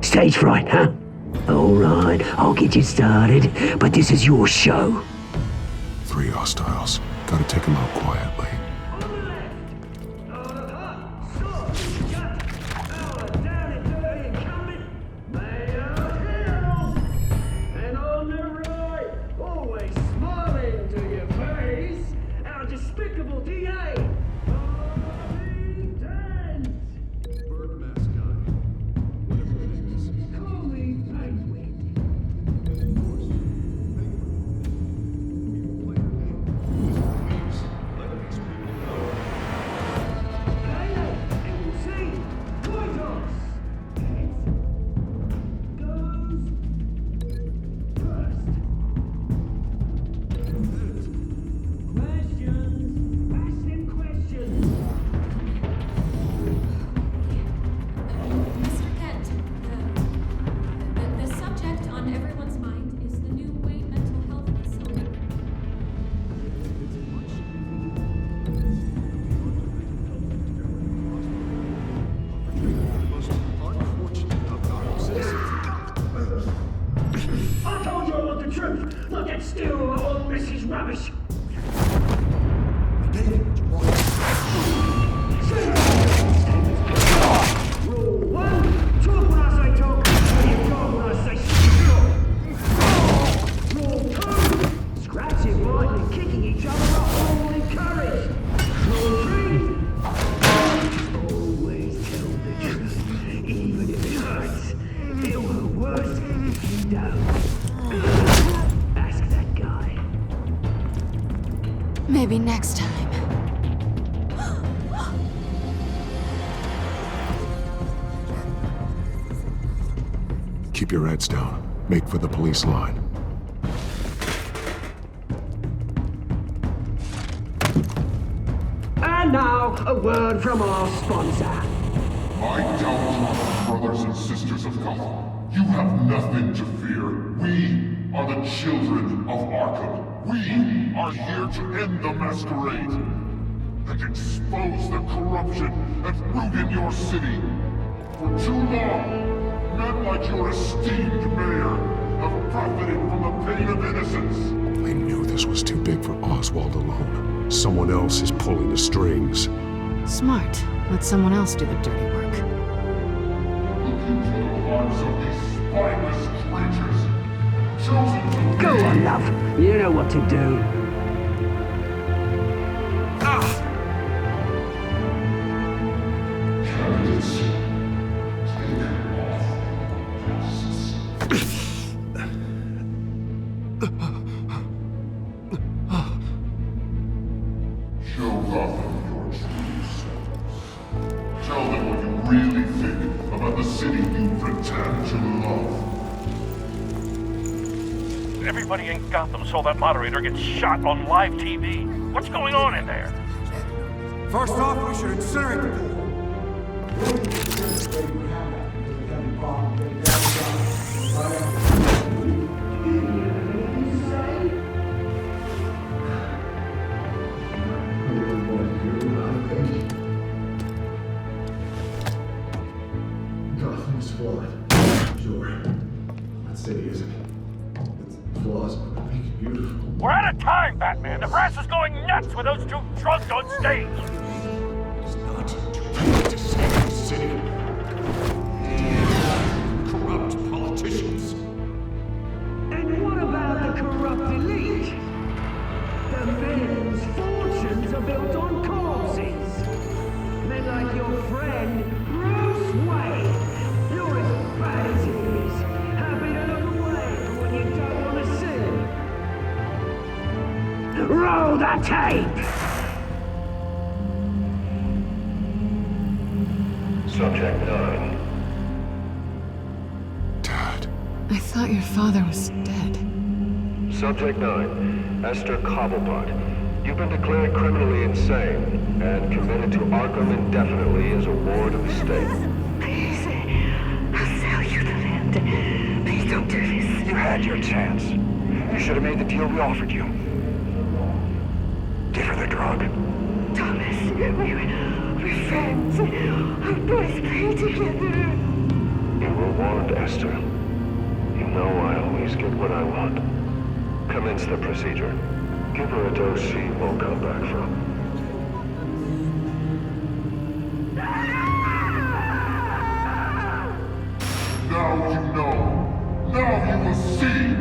Stage fright, huh? All right, I'll get you started, but this is your show. 3 hostiles. Gotta take them out quietly. And on the right, always smiling to your face, our despicable DA, Harvey Dent. Bird mascot. Whatever his name is. Call me Penguin. Let these people truth, like that still all this is rubbish. Rule 1, talk when I say talk, and you go when I say stop. Rule 2, scratching, biting, and kicking each other are all encouraged. Rule 3, always tell the truth, even if it hurts. It'll hurt worse if you don't. Ask that guy. Maybe next time. Keep your heads down. Make for the police line. And now, a word from our sponsor. My downtrodden brothers and sisters of Gotham, you have nothing to fear. We are the children of Arkham. We are here to end the masquerade and expose the corruption and root in your city. For too long, men like your esteemed mayor have profited from the pain of innocence. I knew this was too big for Oswald alone. Someone else is pulling the strings. Smart. Let someone else do the dirty work. Look into the hearts of these spineless creatures, chosen to Go on, love. You know what to do. candidates. Take off masks. Show Gotham your true selves. Tell them what you really think about the city you pretend to love. Everybody in Gotham saw that moderator get shot on live TV. What's going on in there? First off, we should incinerate the pool. Gotham's flawed. Sure. That city isn't. It's flaws, but they make it beautiful. We're out of time, Batman. The press is going nuts with those two drunks on stage. It's not to save the city. Corrupt politicians. And what about the corrupt elite? The men's fortunes are built on corpses. Men like your friend, Bruce Wayne. You're as bad as he is. Happy to look away from when you don't want to see. Roll the tape! Subject 9. I thought your father was dead. Subject 9, Esther Cobblepot. You've been declared criminally insane and committed to Arkham indefinitely as a ward of the state. Please, I'll sell you the land. Please don't do this. You had your chance. You should have made the deal we offered you. Give her the drug. Thomas, we're friends. Our boys play together. You were warned, Esther. You know I always get what I want. Commence the procedure. Give her a dose she won't come back from. Now you know. Now you will see.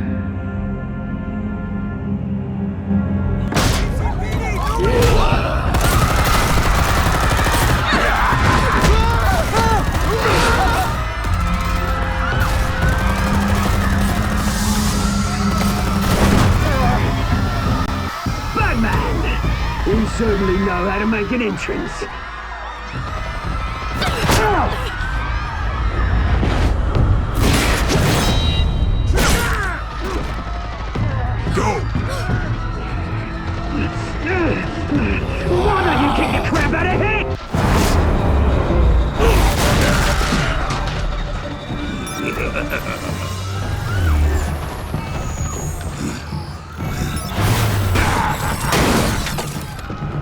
You certainly know how to make an entrance. Go! Why don't you kick the crap out of him?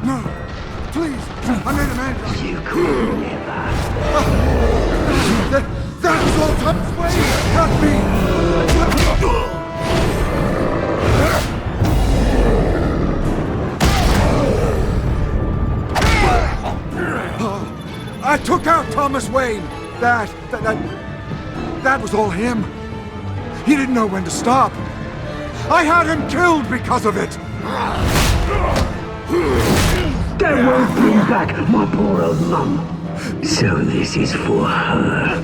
No! Please! I made a man! You could never. That was all Thomas Wayne! Not me! Thomas Wayne! That was all him. He didn't know when to stop. I had him killed because of it! That won't bring back my poor old mum. So this is for her.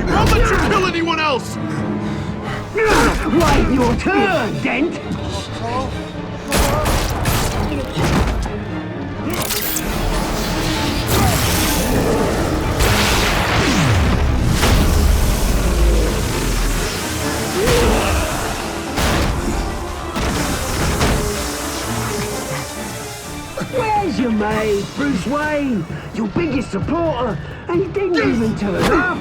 I'll let you kill anyone else! Wait your turn, Dent! Where's your mate, Bruce Wayne? Your biggest supporter, and he didn't even turn up!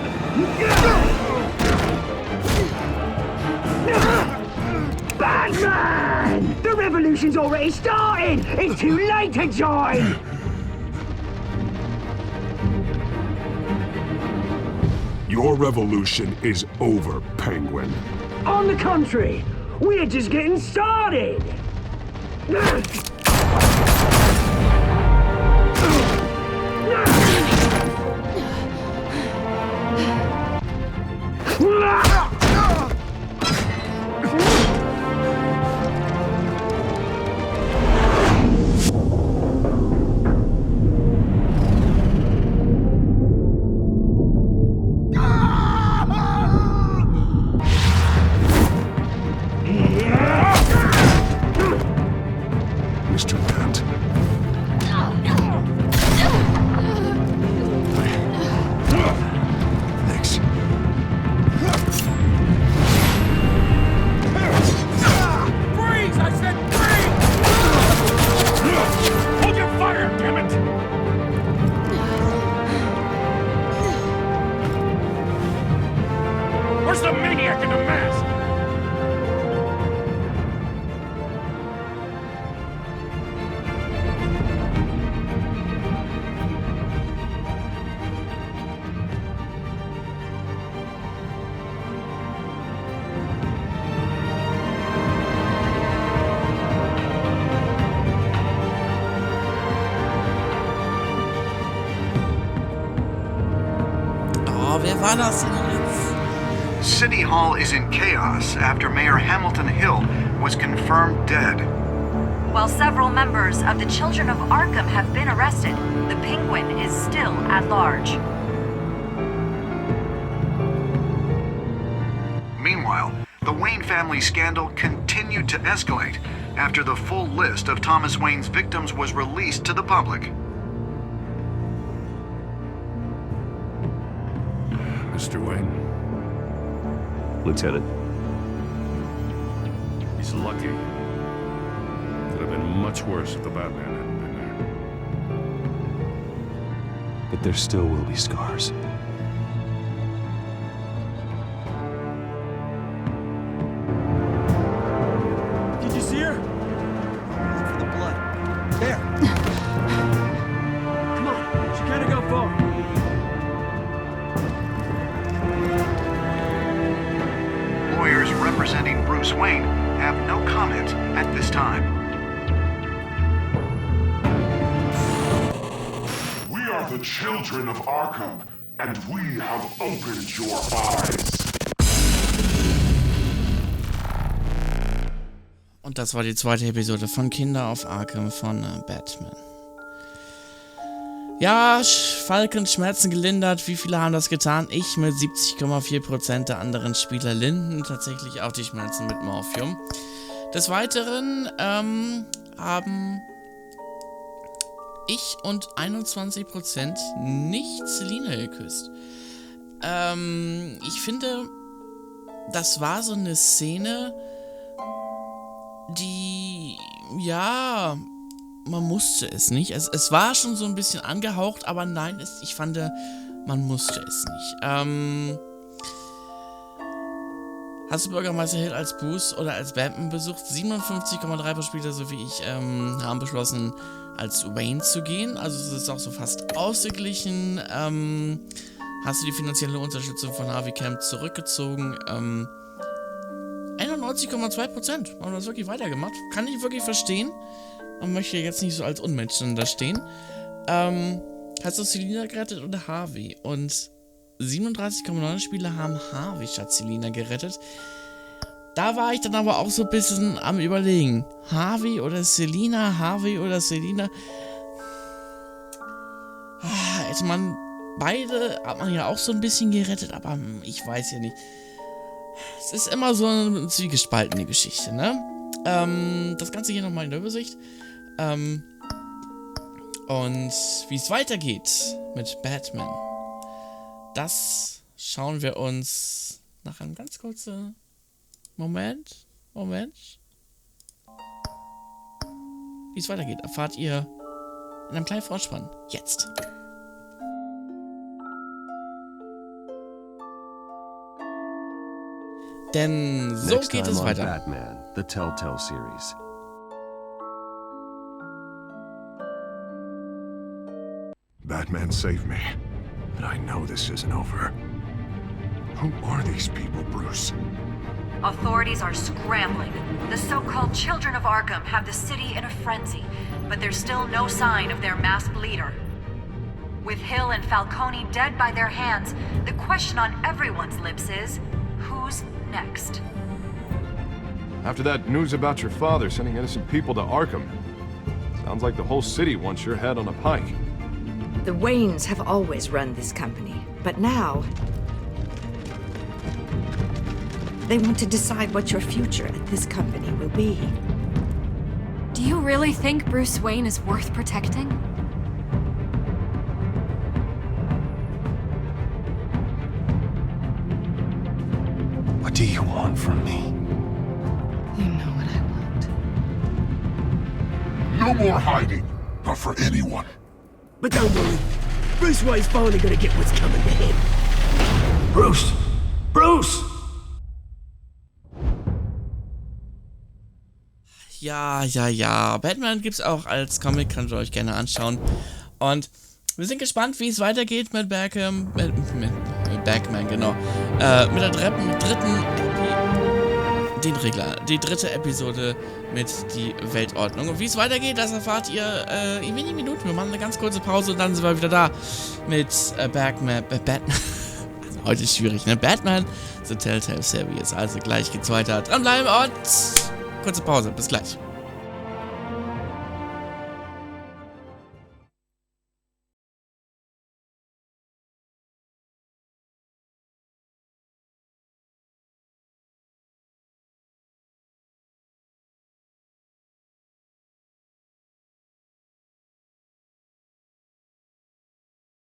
Batman! The revolution's already started! It's too late to join! Your revolution is over, Penguin. On the contrary, we're just getting started! Mr. Dent. Thanks. Freeze! I said freeze! Hold your fire, damn it! Where's the maniac in the mask? Wer war das denn jetzt? City Hall is in chaos after Mayor Hamilton Hill was confirmed dead. While several members of the Children of Arkham have been arrested, the Penguin is still at large. Meanwhile, the Wayne family scandal continued to escalate after the full list of Thomas Wayne's victims was released to the public. Mr. Wayne. Lieutenant. He's lucky. Could have been much worse if the Batman hadn't been there. But there still will be scars. Did you see her? Look for the blood. There. Come on, she can't go far. Lawyers representing Bruce Wayne have no comment at this time. We are the children of Arkham, and we have opened your eyes. Und das war die zweite Episode von Kinder auf Arkham von Batman. Ja, Falken Schmerzen gelindert. Wie viele haben das getan? Ich mit 70,4%, der anderen Spieler Linden tatsächlich auch die Schmerzen mit Morphium. Des Weiteren haben ich und 21% nicht Selina geküsst. Ich finde, das war so eine Szene, die, ja, man musste es nicht. Es war schon so ein bisschen angehaucht, aber nein, ich fand, man musste es nicht. Hast du Bürgermeister Hill als Bruce oder als Batman besucht? 57,3% Spieler, so wie ich, haben beschlossen, als Wayne zu gehen. Also es ist auch so fast ausgeglichen. Hast du die finanzielle Unterstützung von Harvey Kemp zurückgezogen? 91,2% haben das wirklich weitergemacht. Kann ich wirklich verstehen. Man möchte jetzt nicht so als Unmensch da stehen. Hast du Selina gerettet oder Harvey? Und 37,9 Spieler haben Harvey statt Selina gerettet. Da war ich dann aber auch so ein bisschen am Überlegen. Harvey oder Selina? Harvey oder Selina? Hätte man beide, hat man ja auch so ein bisschen gerettet, aber ich weiß ja nicht. Es ist immer so eine zwiegespaltene Geschichte, ne? Das Ganze hier nochmal in der Übersicht. Und wie es weitergeht mit Batman, das schauen wir uns nach einem ganz kurzen Moment. Wie es weitergeht, erfahrt ihr in einem kleinen Vorspann. Jetzt. Denn so Next geht time es on weiter. Batman, the Telltale series. Batman saved me, but I know this isn't over. Who are these people, Bruce? Authorities are scrambling. The so-called Children of Arkham have the city in a frenzy, but there's still no sign of their masked leader. With Hill and Falcone dead by their hands, the question on everyone's lips is, who's next? After that news about your father sending innocent people to Arkham, sounds like the whole city wants your head on a pike. The Waynes have always run this company, but now they want to decide what your future at this company will be. Do you really think Bruce Wayne is worth protecting? What do you want from me? You know what I want. No more hiding, not for anyone. But don't worry, Bruce Wayne's finally gonna get what's coming to him. Bruce! Bruce! Ja. Batman gibt's auch als Comic, könnt ihr euch gerne anschauen. Und wir sind gespannt, wie es weitergeht mit Batman, genau. Mit der die dritte Episode mit die Weltordnung. Und wie es weitergeht, das erfahrt ihr in wenigen Minuten. Wir machen eine ganz kurze Pause und dann sind wir wieder da mit Batman. Also, heute ist schwierig, ne? Batman, The Telltale Series. Also gleich geht's weiter. Dranbleiben und kurze Pause. Bis gleich.